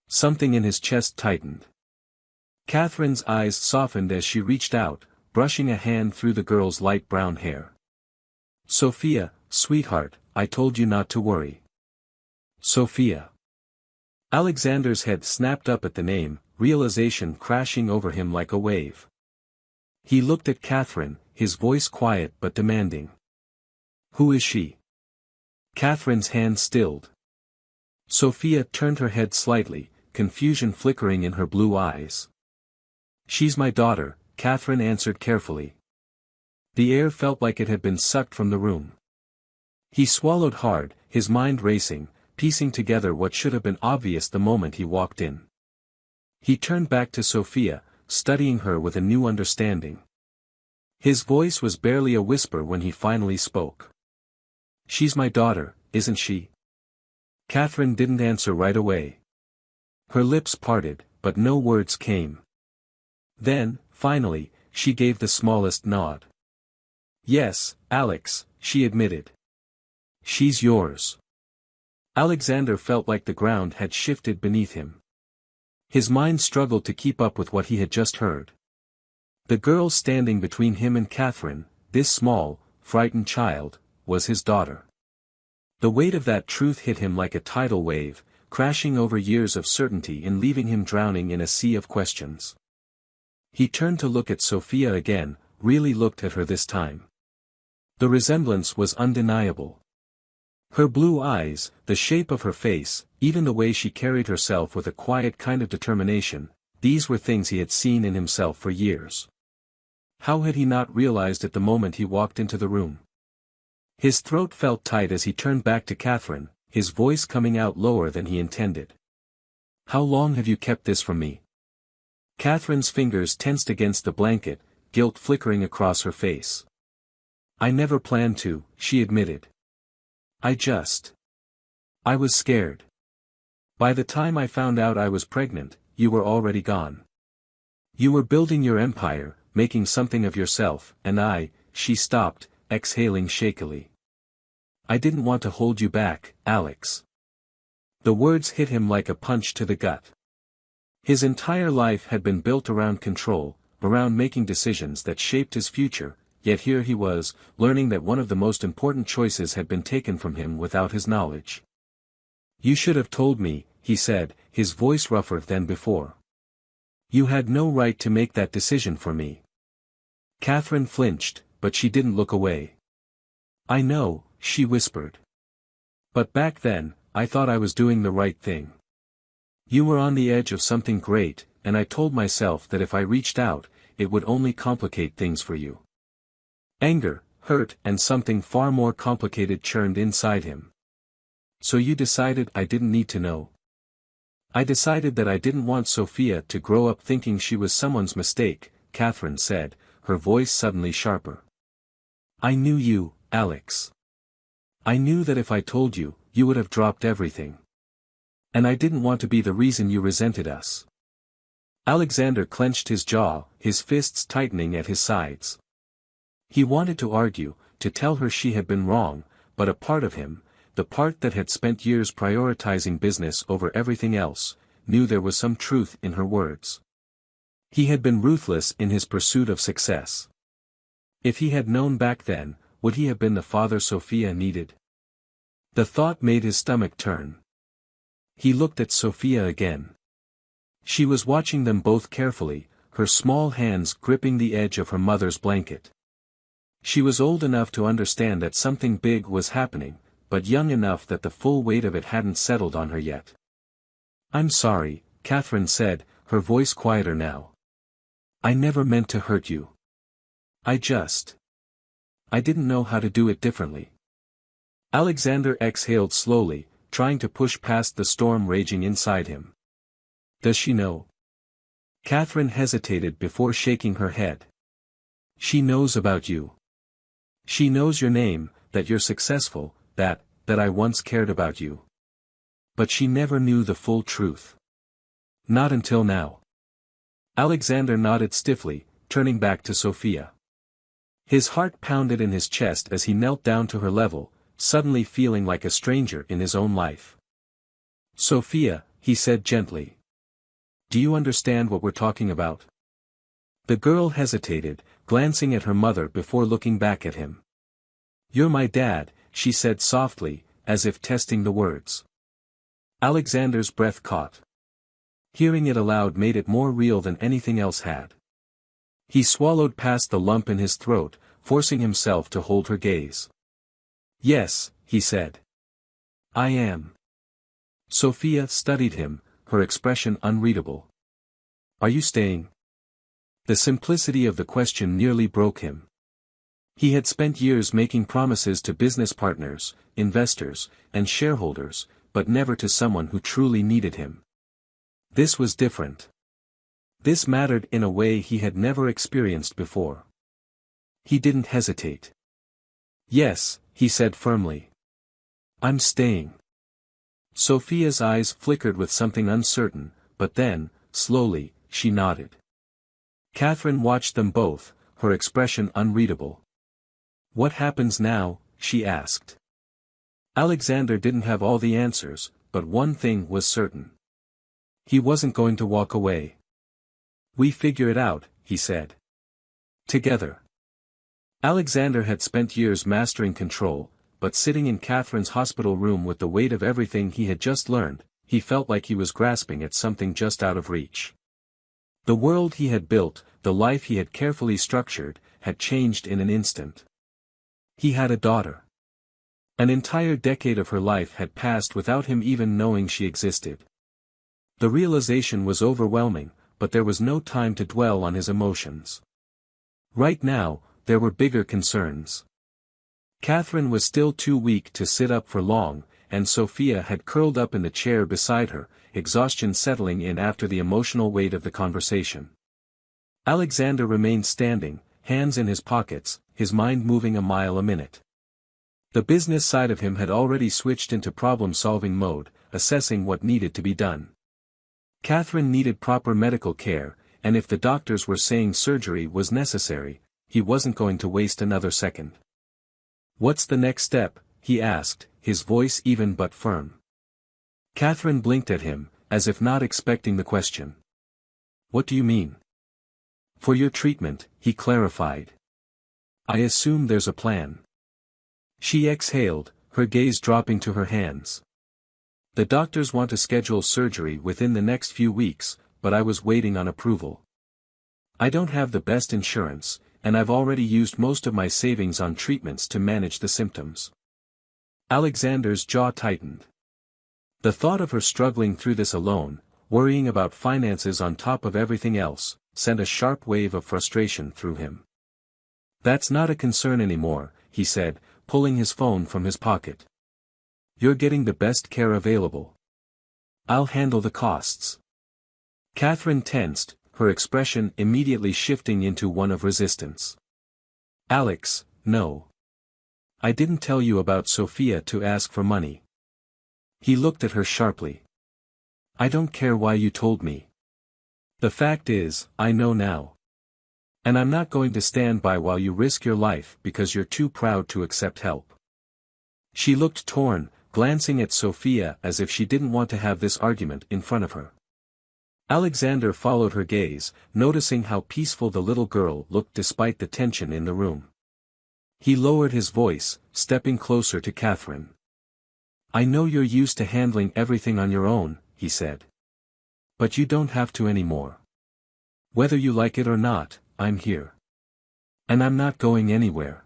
Something in his chest tightened. Catherine's eyes softened as she reached out, brushing a hand through the girl's light brown hair. "Sophia, sweetheart, I told you not to worry." "Sophia." Alexander's head snapped up at the name, realization crashing over him like a wave. He looked at Catherine, his voice quiet but demanding. "Who is she?" Catherine's hand stilled. Sophia turned her head slightly, confusion flickering in her blue eyes. "She's my daughter," Catherine answered carefully. The air felt like it had been sucked from the room. He swallowed hard, his mind racing, piecing together what should have been obvious the moment he walked in. He turned back to Sophia, studying her with a new understanding. His voice was barely a whisper when he finally spoke. "She's my daughter, isn't she?" Catherine didn't answer right away. Her lips parted, but no words came. Then, finally, she gave the smallest nod. "Yes, Alex," she admitted. "She's yours." Alexander felt like the ground had shifted beneath him. His mind struggled to keep up with what he had just heard. The girl standing between him and Catherine, this small, frightened child, was his daughter. The weight of that truth hit him like a tidal wave, crashing over years of certainty and leaving him drowning in a sea of questions. He turned to look at Sophia again, really looked at her this time. The resemblance was undeniable. Her blue eyes, the shape of her face, even the way she carried herself with a quiet kind of determination, these were things he had seen in himself for years. How had he not realized it the moment he walked into the room? His throat felt tight as he turned back to Catherine, his voice coming out lower than he intended. "How long have you kept this from me?" Catherine's fingers tensed against the blanket, guilt flickering across her face. "I never planned to," she admitted. I was scared. By the time I found out I was pregnant, you were already gone. You were building your empire, making something of yourself, and she stopped, exhaling shakily. "I didn't want to hold you back, Alex." The words hit him like a punch to the gut. His entire life had been built around control, around making decisions that shaped his future, yet here he was, learning that one of the most important choices had been taken from him without his knowledge. "You should have told me," he said, his voice rougher than before. "You had no right to make that decision for me." Catherine flinched, but she didn't look away. "I know," she whispered. "But back then, I thought I was doing the right thing. You were on the edge of something great, and I told myself that if I reached out, it would only complicate things for you." Anger, hurt, and something far more complicated churned inside him. "So you decided I didn't need to know?" "I decided that I didn't want Sophia to grow up thinking she was someone's mistake," Catherine said, her voice suddenly sharper. "I knew you, Alex. I knew that if I told you, you would have dropped everything. And I didn't want to be the reason you resented us." Alexander clenched his jaw, his fists tightening at his sides. He wanted to argue, to tell her she had been wrong, but a part of him, the part that had spent years prioritizing business over everything else, knew there was some truth in her words. He had been ruthless in his pursuit of success. If he had known back then, would he have been the father Sophia needed? The thought made his stomach turn. He looked at Sophia again. She was watching them both carefully, her small hands gripping the edge of her mother's blanket. She was old enough to understand that something big was happening, but young enough that the full weight of it hadn't settled on her yet. "I'm sorry," Catherine said, her voice quieter now. "I never meant to hurt you. I didn't know how to do it differently." Alexander exhaled slowly, trying to push past the storm raging inside him. "Does she know?" Catherine hesitated before shaking her head. "She knows about you. She knows your name, that you're successful, that I once cared about you. But she never knew the full truth. Not until now." Alexander nodded stiffly, turning back to Sophia. His heart pounded in his chest as he knelt down to her level, suddenly feeling like a stranger in his own life. "Sophia," he said gently. "Do you understand what we're talking about?" The girl hesitated, glancing at her mother before looking back at him. "You're my dad," she said softly, as if testing the words. Alexander's breath caught. Hearing it aloud made it more real than anything else had. He swallowed past the lump in his throat, forcing himself to hold her gaze. "Yes," he said. "I am." Sophia studied him, her expression unreadable. "Are you staying?" The simplicity of the question nearly broke him. He had spent years making promises to business partners, investors, and shareholders, but never to someone who truly needed him. This was different. This mattered in a way he had never experienced before. He didn't hesitate. "Yes," he said firmly. "I'm staying." Sophia's eyes flickered with something uncertain, but then, slowly, she nodded. Catherine watched them both, her expression unreadable. "What happens now?" she asked. Alexander didn't have all the answers, but one thing was certain. He wasn't going to walk away. "We figure it out," he said. "Together." Alexander had spent years mastering control, but sitting in Catherine's hospital room with the weight of everything he had just learned, he felt like he was grasping at something just out of reach. The world he had built, the life he had carefully structured, had changed in an instant. He had a daughter. An entire decade of her life had passed without him even knowing she existed. The realization was overwhelming, but there was no time to dwell on his emotions. Right now, there were bigger concerns. Catherine was still too weak to sit up for long, and Sophia had curled up in the chair beside her, exhaustion settling in after the emotional weight of the conversation. Alexander remained standing, hands in his pockets, his mind moving a mile a minute. The business side of him had already switched into problem-solving mode, assessing what needed to be done. Catherine needed proper medical care, and if the doctors were saying surgery was necessary, he wasn't going to waste another second. "What's the next step?" he asked, his voice even but firm. Catherine blinked at him, as if not expecting the question. "What do you mean?" "For your treatment," he clarified. "I assume there's a plan." She exhaled, her gaze dropping to her hands. "The doctors want to schedule surgery within the next few weeks, but I was waiting on approval. I don't have the best insurance, and I've already used most of my savings on treatments to manage the symptoms." Alexander's jaw tightened. The thought of her struggling through this alone, worrying about finances on top of everything else, sent a sharp wave of frustration through him. "That's not a concern anymore," he said, pulling his phone from his pocket. "You're getting the best care available. I'll handle the costs." Catherine tensed, her expression immediately shifting into one of resistance. "Alex, no. I didn't tell you about Sophia to ask for money." He looked at her sharply. "I don't care why you told me. The fact is, I know now. And I'm not going to stand by while you risk your life because you're too proud to accept help." She looked torn, glancing at Sophia as if she didn't want to have this argument in front of her. Alexander followed her gaze, noticing how peaceful the little girl looked despite the tension in the room. He lowered his voice, stepping closer to Catherine. "I know you're used to handling everything on your own," he said. "But you don't have to anymore. Whether you like it or not, I'm here. And I'm not going anywhere."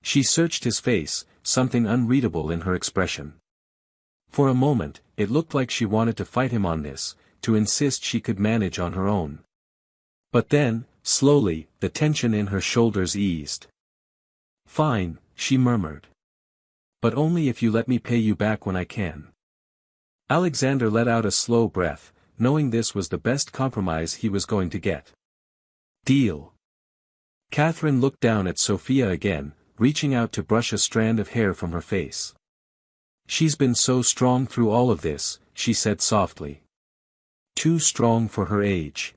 She searched his face, something unreadable in her expression. For a moment, it looked like she wanted to fight him on this, to insist she could manage on her own. But then, slowly, the tension in her shoulders eased. "Fine," she murmured. "But only if you let me pay you back when I can." Alexander let out a slow breath, knowing this was the best compromise he was going to get. "Deal." Catherine looked down at Sophia again, reaching out to brush a strand of hair from her face. "She's been so strong through all of this," she said softly. "Too strong for her age."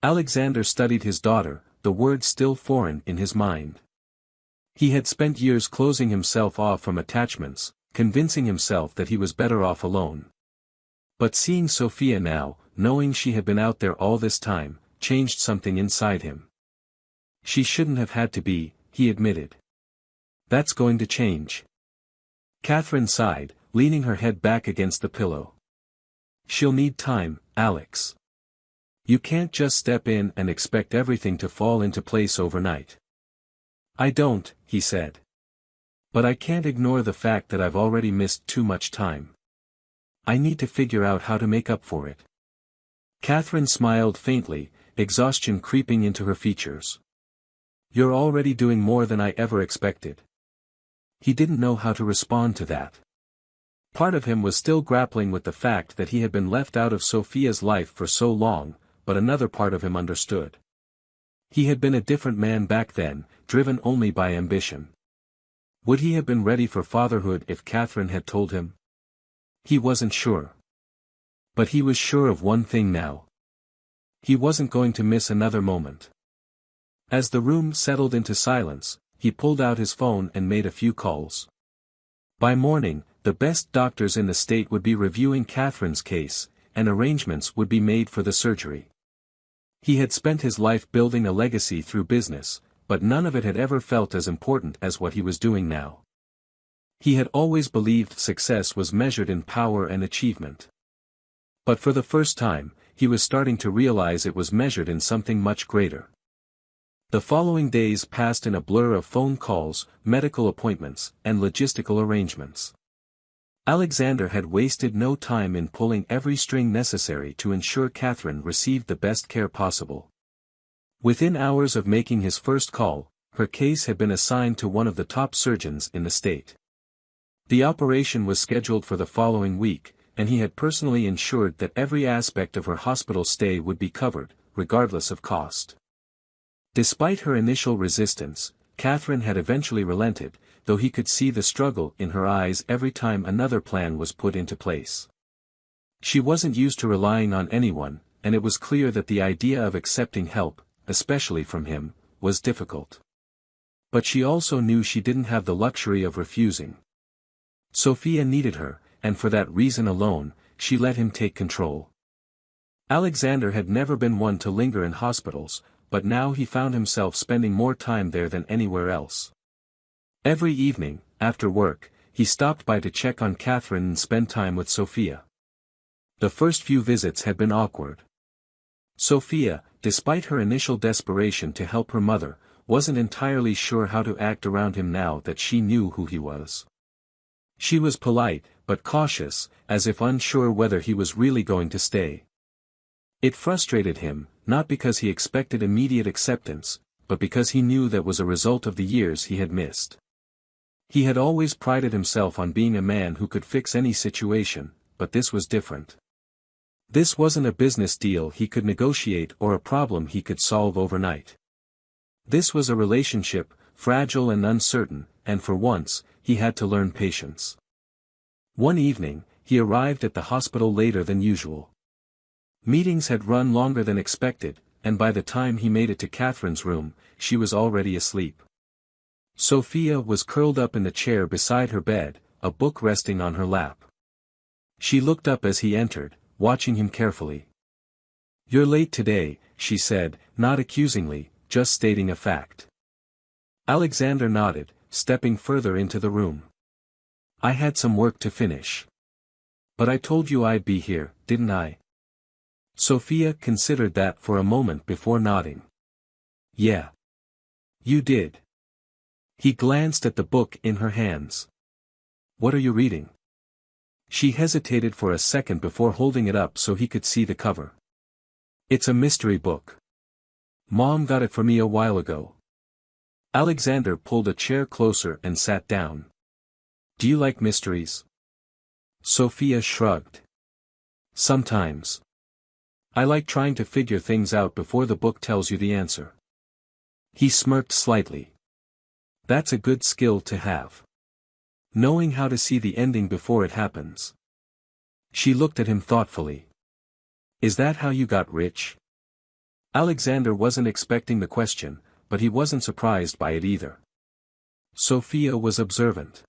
Alexander studied his daughter, the word still foreign in his mind. He had spent years closing himself off from attachments, convincing himself that he was better off alone. But seeing Sophia now, knowing she had been out there all this time, changed something inside him. She shouldn't have had to be, he admitted. That's going to change. Catherine sighed, leaning her head back against the pillow. She'll need time, Alex. You can't just step in and expect everything to fall into place overnight. I don't, he said. But I can't ignore the fact that I've already missed too much time. I need to figure out how to make up for it. Catherine smiled faintly, exhaustion creeping into her features. You're already doing more than I ever expected. He didn't know how to respond to that. Part of him was still grappling with the fact that he had been left out of Sophia's life for so long, but another part of him understood. He had been a different man back then, driven only by ambition. Would he have been ready for fatherhood if Catherine had told him? He wasn't sure. But he was sure of one thing now. He wasn't going to miss another moment. As the room settled into silence, he pulled out his phone and made a few calls. By morning, the best doctors in the state would be reviewing Catherine's case, and arrangements would be made for the surgery. He had spent his life building a legacy through business, but none of it had ever felt as important as what he was doing now. He had always believed success was measured in power and achievement. But for the first time, he was starting to realize it was measured in something much greater. The following days passed in a blur of phone calls, medical appointments, and logistical arrangements. Alexander had wasted no time in pulling every string necessary to ensure Catherine received the best care possible. Within hours of making his first call, her case had been assigned to one of the top surgeons in the state. The operation was scheduled for the following week, and he had personally ensured that every aspect of her hospital stay would be covered, regardless of cost. Despite her initial resistance, Catherine had eventually relented, though he could see the struggle in her eyes every time another plan was put into place. She wasn't used to relying on anyone, and it was clear that the idea of accepting help, especially from him, was difficult. But she also knew she didn't have the luxury of refusing. Sophia needed her, and for that reason alone, she let him take control. Alexander had never been one to linger in hospitals, but now he found himself spending more time there than anywhere else. Every evening, after work, he stopped by to check on Catherine and spend time with Sophia. The first few visits had been awkward. Sophia, despite her initial desperation to help her mother, wasn't entirely sure how to act around him now that she knew who he was. She was polite, but cautious, as if unsure whether he was really going to stay. It frustrated him, not because he expected immediate acceptance, but because he knew that was a result of the years he had missed. He had always prided himself on being a man who could fix any situation, but this was different. This wasn't a business deal he could negotiate or a problem he could solve overnight. This was a relationship, fragile and uncertain, and for once, he had to learn patience. One evening, he arrived at the hospital later than usual. Meetings had run longer than expected, and by the time he made it to Catherine's room, she was already asleep. Sophia was curled up in the chair beside her bed, a book resting on her lap. She looked up as he entered, watching him carefully. "You're late today," she said, not accusingly, just stating a fact. Alexander nodded, stepping further into the room. "I had some work to finish. But I told you I'd be here, didn't I?" Sophia considered that for a moment before nodding. "Yeah. You did." He glanced at the book in her hands. "What are you reading?" She hesitated for a second before holding it up so he could see the cover. "It's a mystery book. Mom got it for me a while ago." Alexander pulled a chair closer and sat down. "Do you like mysteries?" Sophia shrugged. "Sometimes. I like trying to figure things out before the book tells you the answer." He smirked slightly. "That's a good skill to have. Knowing how to see the ending before it happens." She looked at him thoughtfully. "Is that how you got rich?" Alexander wasn't expecting the question, but he wasn't surprised by it either. Sophia was observant.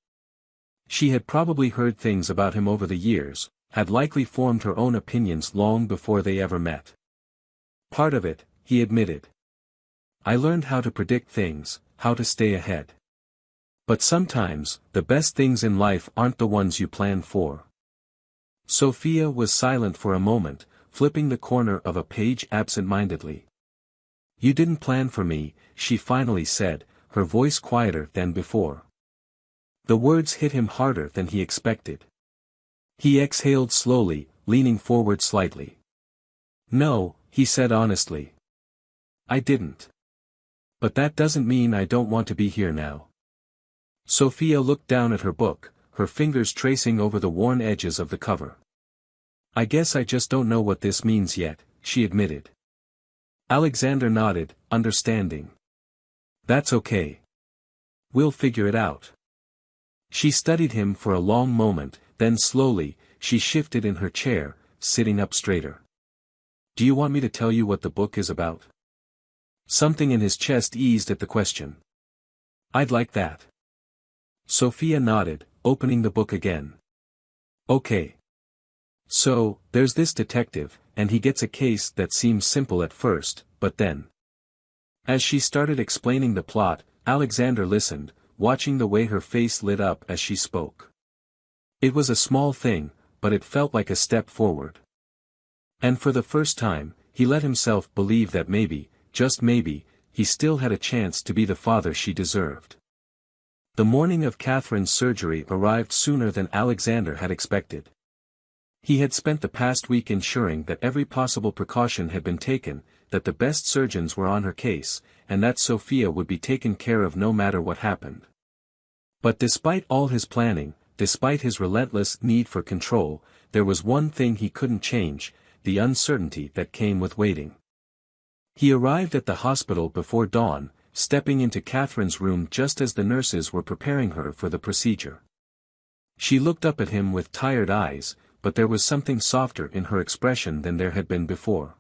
She had probably heard things about him over the years, had likely formed her own opinions long before they ever met. Part of it, he admitted. I learned how to predict things, how to stay ahead. But sometimes, the best things in life aren't the ones you plan for. Sophia was silent for a moment, flipping the corner of a page absent-mindedly. You didn't plan for me, she finally said, her voice quieter than before. The words hit him harder than he expected. He exhaled slowly, leaning forward slightly. No, he said honestly. I didn't. But that doesn't mean I don't want to be here now. Sophia looked down at her book, her fingers tracing over the worn edges of the cover. I guess I just don't know what this means yet, she admitted. Alexander nodded, understanding. That's okay. We'll figure it out. She studied him for a long moment, then slowly, she shifted in her chair, sitting up straighter. Do you want me to tell you what the book is about? Something in his chest eased at the question. I'd like that. Sophia nodded, opening the book again. Okay. So, there's this detective, and he gets a case that seems simple at first, but then. As she started explaining the plot, Alexander listened, watching the way her face lit up as she spoke. It was a small thing, but it felt like a step forward. And for the first time, he let himself believe that maybe, just maybe, he still had a chance to be the father she deserved. The morning of Catherine's surgery arrived sooner than Alexander had expected. He had spent the past week ensuring that every possible precaution had been taken, that the best surgeons were on her case, and that Sophia would be taken care of no matter what happened. But despite all his planning, despite his relentless need for control, there was one thing he couldn't change, the uncertainty that came with waiting. He arrived at the hospital before dawn, stepping into Catherine's room just as the nurses were preparing her for the procedure. She looked up at him with tired eyes, but there was something softer in her expression than there had been before.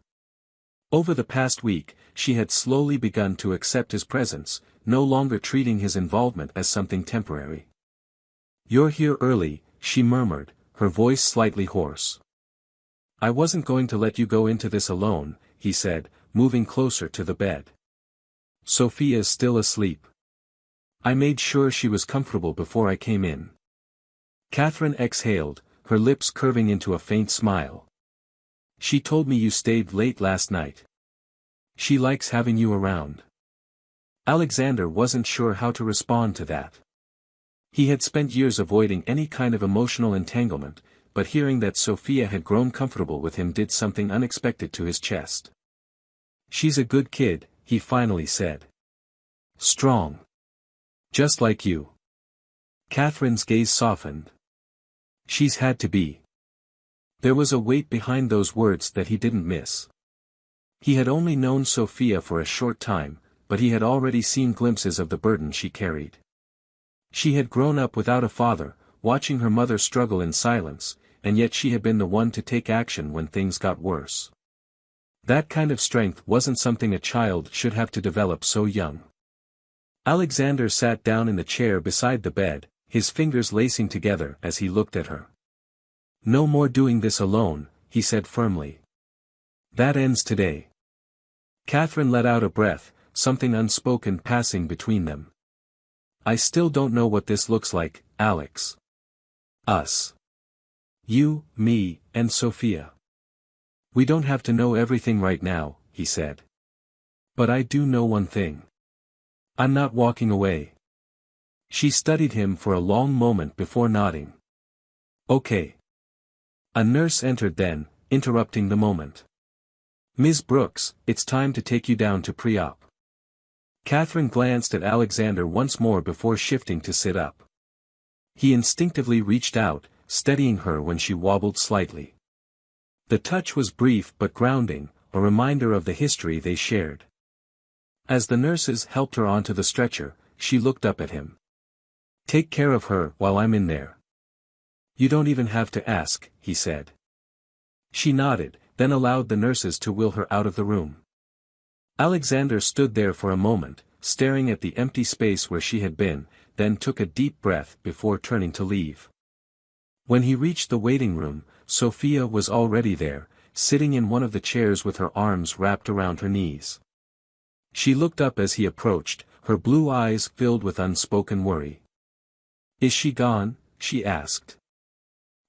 Over the past week, she had slowly begun to accept his presence, no longer treating his involvement as something temporary. You're here early, she murmured, her voice slightly hoarse. I wasn't going to let you go into this alone, he said, moving closer to the bed. Sophia's still asleep. I made sure she was comfortable before I came in. Catherine exhaled, her lips curving into a faint smile. She told me you stayed late last night. She likes having you around. Alexander wasn't sure how to respond to that. He had spent years avoiding any kind of emotional entanglement, but hearing that Sophia had grown comfortable with him did something unexpected to his chest. She's a good kid, he finally said. Strong. Just like you. Catherine's gaze softened. She's had to be. There was a weight behind those words that he didn't miss. He had only known Sophia for a short time, but he had already seen glimpses of the burden she carried. She had grown up without a father, watching her mother struggle in silence, and yet she had been the one to take action when things got worse. That kind of strength wasn't something a child should have to develop so young. Alexander sat down in the chair beside the bed, his fingers lacing together as he looked at her. No more doing this alone, he said firmly. That ends today. Catherine let out a breath, something unspoken passing between them. I still don't know what this looks like, Alex. Us. You, me, and Sophia. We don't have to know everything right now, he said. But I do know one thing. I'm not walking away. She studied him for a long moment before nodding. Okay. A nurse entered then, interrupting the moment. Ms. Brooks, it's time to take you down to pre-op. Catherine glanced at Alexander once more before shifting to sit up. He instinctively reached out, steadying her when she wobbled slightly. The touch was brief but grounding, a reminder of the history they shared. As the nurses helped her onto the stretcher, she looked up at him. Take care of her while I'm in there. You don't even have to ask, he said. She nodded, then allowed the nurses to wheel her out of the room. Alexander stood there for a moment, staring at the empty space where she had been, then took a deep breath before turning to leave. When he reached the waiting room, Sophia was already there, sitting in one of the chairs with her arms wrapped around her knees. She looked up as he approached, her blue eyes filled with unspoken worry. "Is she gone?" she asked.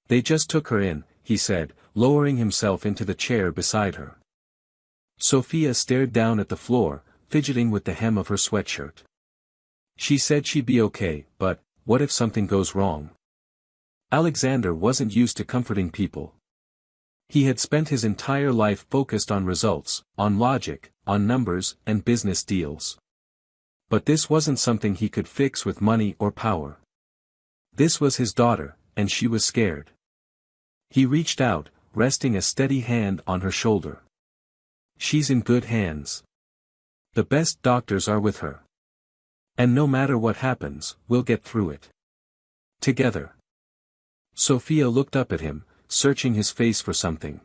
"They just took her in," he said, lowering himself into the chair beside her. Sophia stared down at the floor, fidgeting with the hem of her sweatshirt. She said she'd be okay, but what if something goes wrong? Alexander wasn't used to comforting people. He had spent his entire life focused on results, on logic, on numbers and business deals. But this wasn't something he could fix with money or power. This was his daughter, and she was scared. He reached out, resting a steady hand on her shoulder. "She's in good hands. The best doctors are with her. And no matter what happens, we'll get through it. Together." Sophia looked up at him, searching his face for something.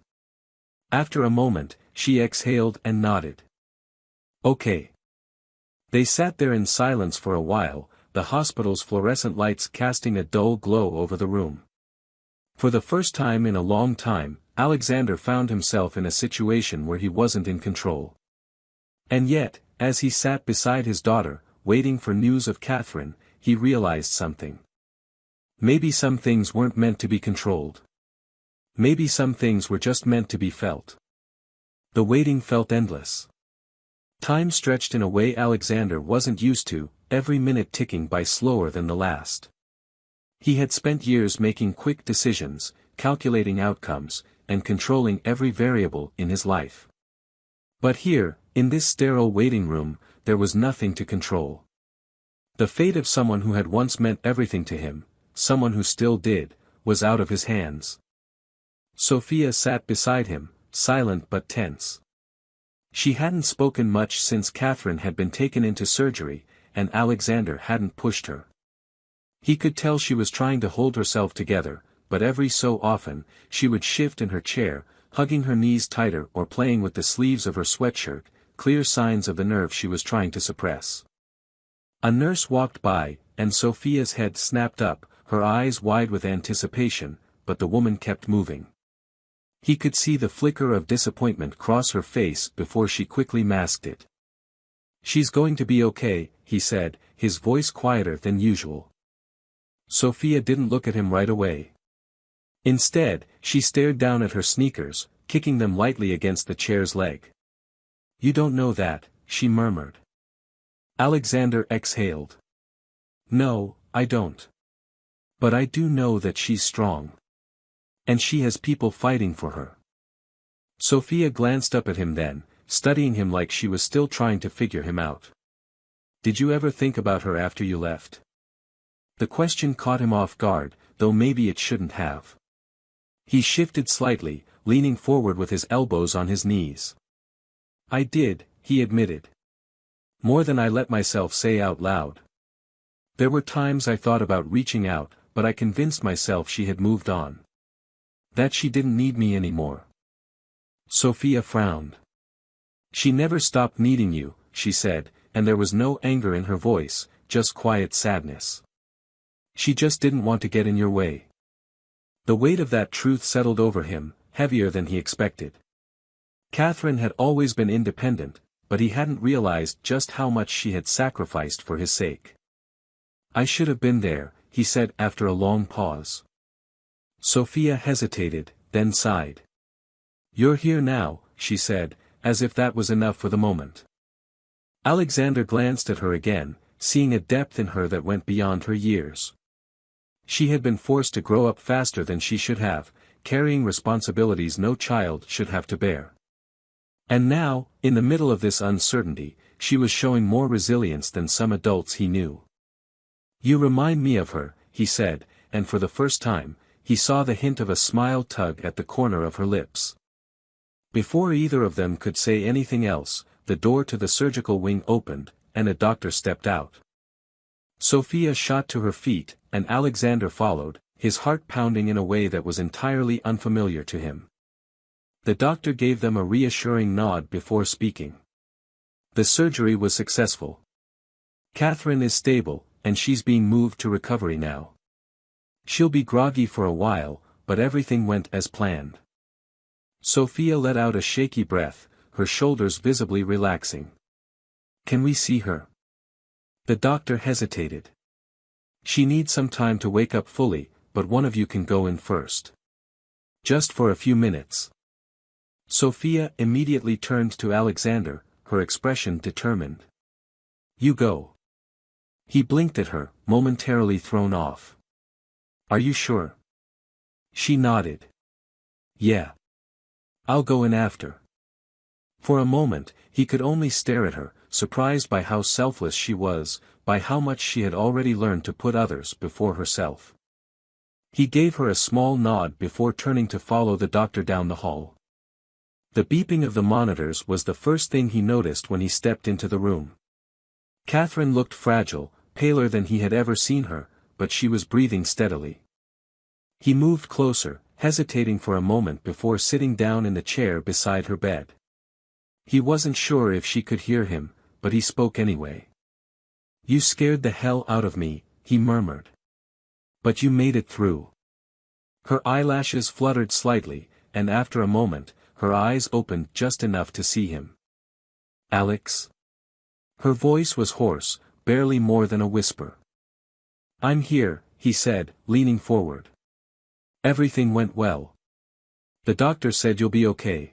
After a moment, she exhaled and nodded. "Okay." They sat there in silence for a while, the hospital's fluorescent lights casting a dull glow over the room. For the first time in a long time, Alexander found himself in a situation where he wasn't in control. And yet, as he sat beside his daughter, waiting for news of Catherine, he realized something. Maybe some things weren't meant to be controlled. Maybe some things were just meant to be felt. The waiting felt endless. Time stretched in a way Alexander wasn't used to, every minute ticking by slower than the last. He had spent years making quick decisions, calculating outcomes, and controlling every variable in his life. But here, in this sterile waiting room, there was nothing to control. The fate of someone who had once meant everything to him, someone who still did, was out of his hands. Sophia sat beside him, silent but tense. She hadn't spoken much since Catherine had been taken into surgery, and Alexander hadn't pushed her. He could tell she was trying to hold herself together, but every so often, she would shift in her chair, hugging her knees tighter or playing with the sleeves of her sweatshirt, clear signs of the nerve she was trying to suppress. A nurse walked by, and Sophia's head snapped up, her eyes wide with anticipation, but the woman kept moving. He could see the flicker of disappointment cross her face before she quickly masked it. "She's going to be okay," he said, his voice quieter than usual. Sophia didn't look at him right away. Instead, she stared down at her sneakers, kicking them lightly against the chair's leg. "You don't know that," she murmured. Alexander exhaled. "No, I don't. But I do know that she's strong. And she has people fighting for her." Sophia glanced up at him then, studying him like she was still trying to figure him out. "Did you ever think about her after you left?" The question caught him off guard, though maybe it shouldn't have. He shifted slightly, leaning forward with his elbows on his knees. "I did," he admitted. "More than I let myself say out loud. There were times I thought about reaching out, but I convinced myself she had moved on. That she didn't need me anymore." Sophia frowned. "She never stopped needing you," she said, and there was no anger in her voice, just quiet sadness. "She just didn't want to get in your way." The weight of that truth settled over him, heavier than he expected. Catherine had always been independent, but he hadn't realized just how much she had sacrificed for his sake. "I should have been there," he said after a long pause. Sophia hesitated, then sighed. "You're here now," she said, as if that was enough for the moment. Alexander glanced at her again, seeing a depth in her that went beyond her years. She had been forced to grow up faster than she should have, carrying responsibilities no child should have to bear. And now, in the middle of this uncertainty, she was showing more resilience than some adults he knew. "You remind me of her," he said, and for the first time, he saw the hint of a smile tug at the corner of her lips. Before either of them could say anything else, the door to the surgical wing opened, and a doctor stepped out. Sophia shot to her feet, and Alexander followed, his heart pounding in a way that was entirely unfamiliar to him. The doctor gave them a reassuring nod before speaking. "The surgery was successful. Catherine is stable, and she's being moved to recovery now. She'll be groggy for a while, but everything went as planned." Sophia let out a shaky breath, her shoulders visibly relaxing. Can we see her? The doctor hesitated. She needs some time to wake up fully, but one of you can go in first. Just for a few minutes. Sophia immediately turned to Alexander, her expression determined. You go. He blinked at her, momentarily thrown off. Are you sure? She nodded. Yeah. I'll go in after. For a moment, he could only stare at her, surprised by how selfless she was, by how much she had already learned to put others before herself. He gave her a small nod before turning to follow the doctor down the hall. The beeping of the monitors was the first thing he noticed when he stepped into the room. Catherine looked fragile, paler than he had ever seen her, but she was breathing steadily. He moved closer, hesitating for a moment before sitting down in the chair beside her bed. He wasn't sure if she could hear him, but he spoke anyway. You scared the hell out of me, he murmured. But you made it through. Her eyelashes fluttered slightly, and after a moment, her eyes opened just enough to see him. Alex? Her voice was hoarse, barely more than a whisper. I'm here, he said, leaning forward. Everything went well. The doctor said you'll be okay.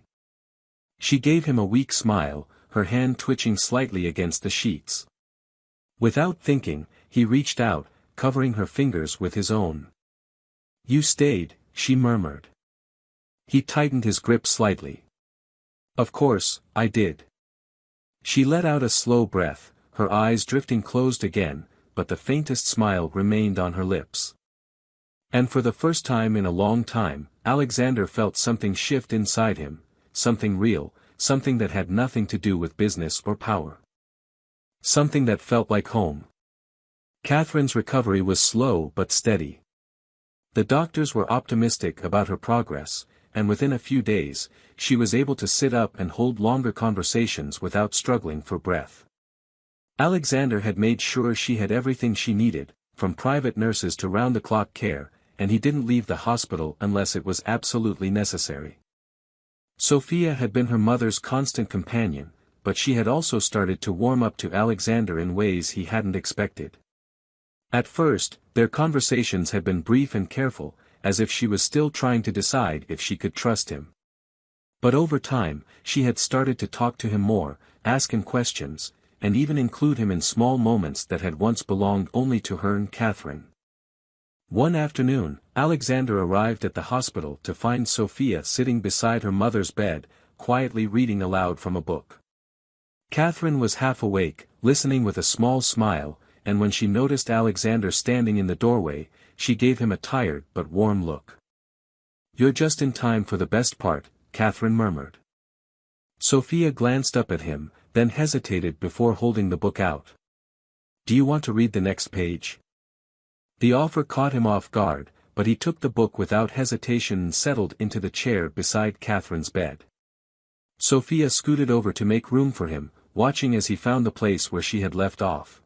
She gave him a weak smile, her hand twitching slightly against the sheets. Without thinking, he reached out, covering her fingers with his own. You stayed, she murmured. He tightened his grip slightly. Of course, I did. She let out a slow breath, her eyes drifting closed again, but the faintest smile remained on her lips. And for the first time in a long time, Alexander felt something shift inside him, something real, something that had nothing to do with business or power. Something that felt like home. Catherine's recovery was slow but steady. The doctors were optimistic about her progress, and within a few days, she was able to sit up and hold longer conversations without struggling for breath. Alexander had made sure she had everything she needed, from private nurses to round-the-clock care, and he didn't leave the hospital unless it was absolutely necessary. Sophia had been her mother's constant companion, but she had also started to warm up to Alexander in ways he hadn't expected. At first, their conversations had been brief and careful, as if she was still trying to decide if she could trust him. But over time, she had started to talk to him more, ask him questions, and even include him in small moments that had once belonged only to her and Catherine. One afternoon, Alexander arrived at the hospital to find Sophia sitting beside her mother's bed, quietly reading aloud from a book. Catherine was half awake, listening with a small smile, and when she noticed Alexander standing in the doorway, she gave him a tired but warm look. You're just in time for the best part, Catherine murmured. Sophia glanced up at him, then hesitated before holding the book out. Do you want to read the next page? The offer caught him off guard, but he took the book without hesitation and settled into the chair beside Catherine's bed. Sophia scooted over to make room for him, watching as he found the place where she had left off.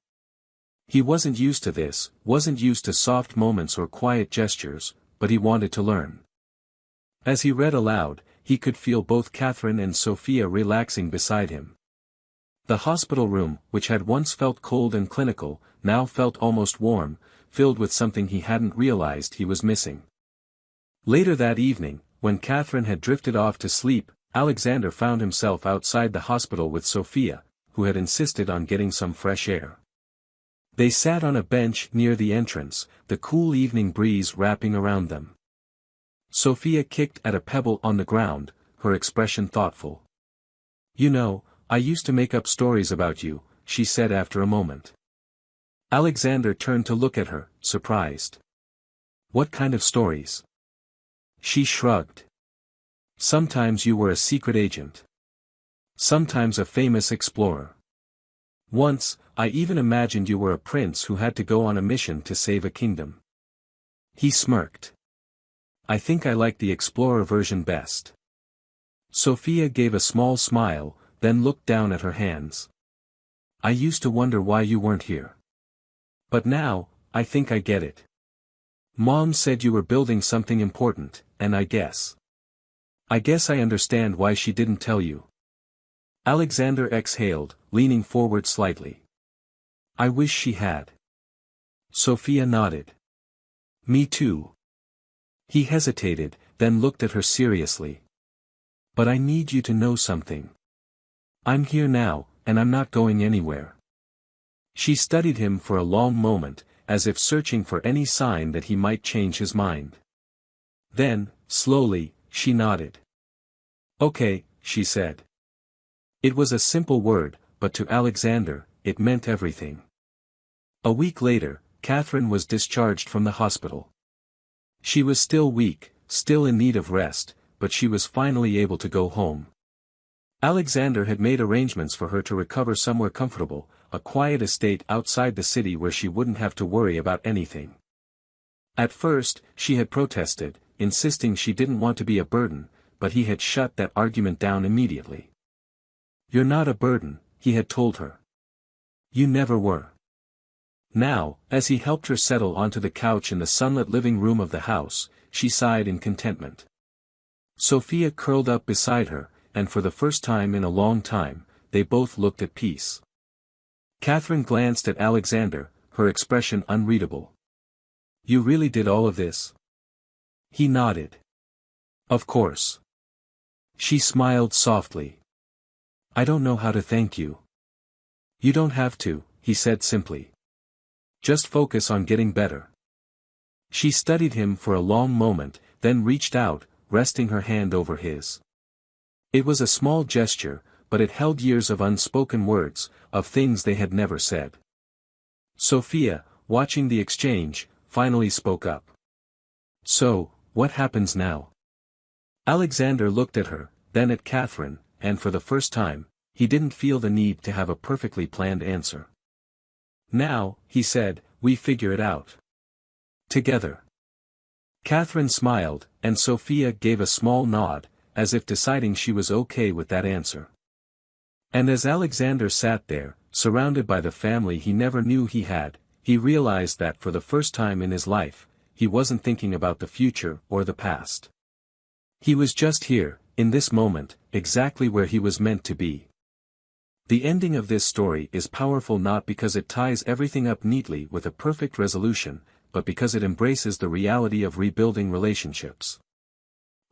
He wasn't used to this, wasn't used to soft moments or quiet gestures, but he wanted to learn. As he read aloud, he could feel both Catherine and Sophia relaxing beside him. The hospital room, which had once felt cold and clinical, now felt almost warm, filled with something he hadn't realized he was missing. Later that evening, when Catherine had drifted off to sleep, Alexander found himself outside the hospital with Sophia, who had insisted on getting some fresh air. They sat on a bench near the entrance, the cool evening breeze wrapping around them. Sophia kicked at a pebble on the ground, her expression thoughtful. You know, I used to make up stories about you, she said after a moment. Alexander turned to look at her, surprised. What kind of stories? She shrugged. Sometimes you were a secret agent. Sometimes a famous explorer. Once, I even imagined you were a prince who had to go on a mission to save a kingdom. He smirked. I think I like the explorer version best. Sophia gave a small smile, then looked down at her hands. I used to wonder why you weren't here. But now, I think I get it. Mom said you were building something important, and I guess I understand why she didn't tell you. Alexander exhaled, leaning forward slightly. I wish she had. Sophia nodded. Me too. He hesitated, then looked at her seriously. But I need you to know something. I'm here now, and I'm not going anywhere. She studied him for a long moment, as if searching for any sign that he might change his mind. Then, slowly, she nodded. Okay, she said. It was a simple word, but to Alexander, it meant everything. A week later, Catherine was discharged from the hospital. She was still weak, still in need of rest, but she was finally able to go home. Alexander had made arrangements for her to recover somewhere comfortable, a quiet estate outside the city where she wouldn't have to worry about anything. At first, she had protested, insisting she didn't want to be a burden, but he had shut that argument down immediately. You're not a burden, he had told her. You never were. Now, as he helped her settle onto the couch in the sunlit living room of the house, she sighed in contentment. Sophia curled up beside her, and for the first time in a long time, they both looked at peace. Catherine glanced at Alexander, her expression unreadable. You really did all of this? He nodded. Of course. She smiled softly. I don't know how to thank you. You don't have to, he said simply. Just focus on getting better. She studied him for a long moment, then reached out, resting her hand over his. It was a small gesture, but it held years of unspoken words, of things they had never said. Sophia, watching the exchange, finally spoke up. So, what happens now? Alexander looked at her, then at Catherine, and for the first time, he didn't feel the need to have a perfectly planned answer. Now, he said, we figure it out. Together. Catherine smiled, and Sophia gave a small nod, as if deciding she was okay with that answer. And as Alexander sat there, surrounded by the family he never knew he had, he realized that for the first time in his life, he wasn't thinking about the future or the past. He was just here, in this moment, exactly where he was meant to be. The ending of this story is powerful not because it ties everything up neatly with a perfect resolution, but because it embraces the reality of rebuilding relationships.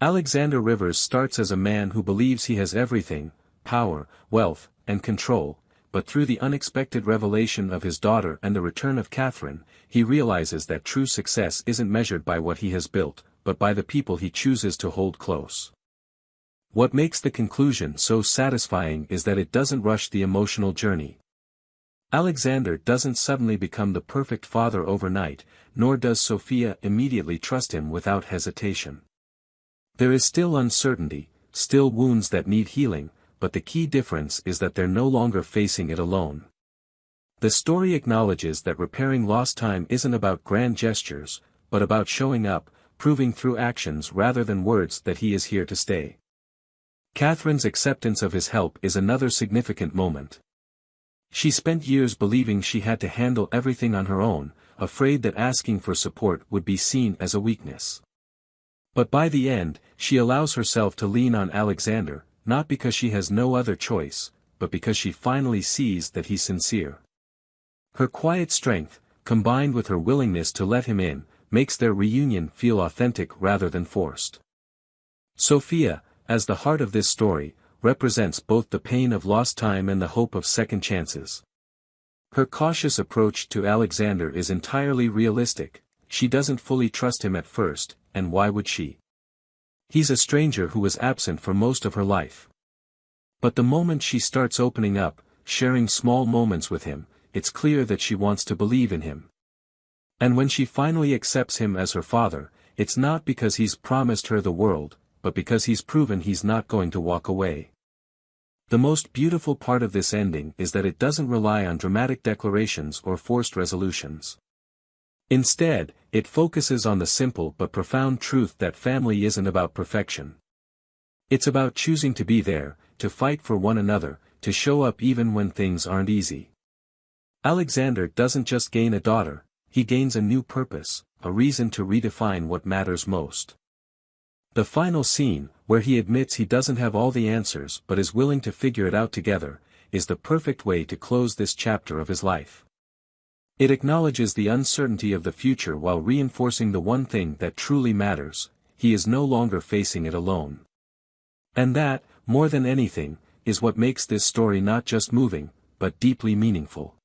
Alexander Rivers starts as a man who believes he has everything, power, wealth, and control, but through the unexpected revelation of his daughter and the return of Catherine, he realizes that true success isn't measured by what he has built, but by the people he chooses to hold close. What makes the conclusion so satisfying is that it doesn't rush the emotional journey. Alexander doesn't suddenly become the perfect father overnight, nor does Sophia immediately trust him without hesitation. There is still uncertainty, still wounds that need healing, but the key difference is that they're no longer facing it alone. The story acknowledges that repairing lost time isn't about grand gestures, but about showing up, proving through actions rather than words that he is here to stay. Catherine's acceptance of his help is another significant moment. She spent years believing she had to handle everything on her own, afraid that asking for support would be seen as a weakness. But by the end, she allows herself to lean on Alexander, not because she has no other choice, but because she finally sees that he's sincere. Her quiet strength, combined with her willingness to let him in, makes their reunion feel authentic rather than forced. Sophia, as the heart of this story, represents both the pain of lost time and the hope of second chances. Her cautious approach to Alexander is entirely realistic. She doesn't fully trust him at first, and why would she? He's a stranger who was absent for most of her life. But the moment she starts opening up, sharing small moments with him, it's clear that she wants to believe in him. And when she finally accepts him as her father, it's not because he's promised her the world, but because he's proven he's not going to walk away. The most beautiful part of this ending is that it doesn't rely on dramatic declarations or forced resolutions. Instead, it focuses on the simple but profound truth that family isn't about perfection. It's about choosing to be there, to fight for one another, to show up even when things aren't easy. Alexander doesn't just gain a daughter, he gains a new purpose, a reason to redefine what matters most. The final scene, where he admits he doesn't have all the answers but is willing to figure it out together, is the perfect way to close this chapter of his life. It acknowledges the uncertainty of the future while reinforcing the one thing that truly matters: he is no longer facing it alone. And that, more than anything, is what makes this story not just moving, but deeply meaningful.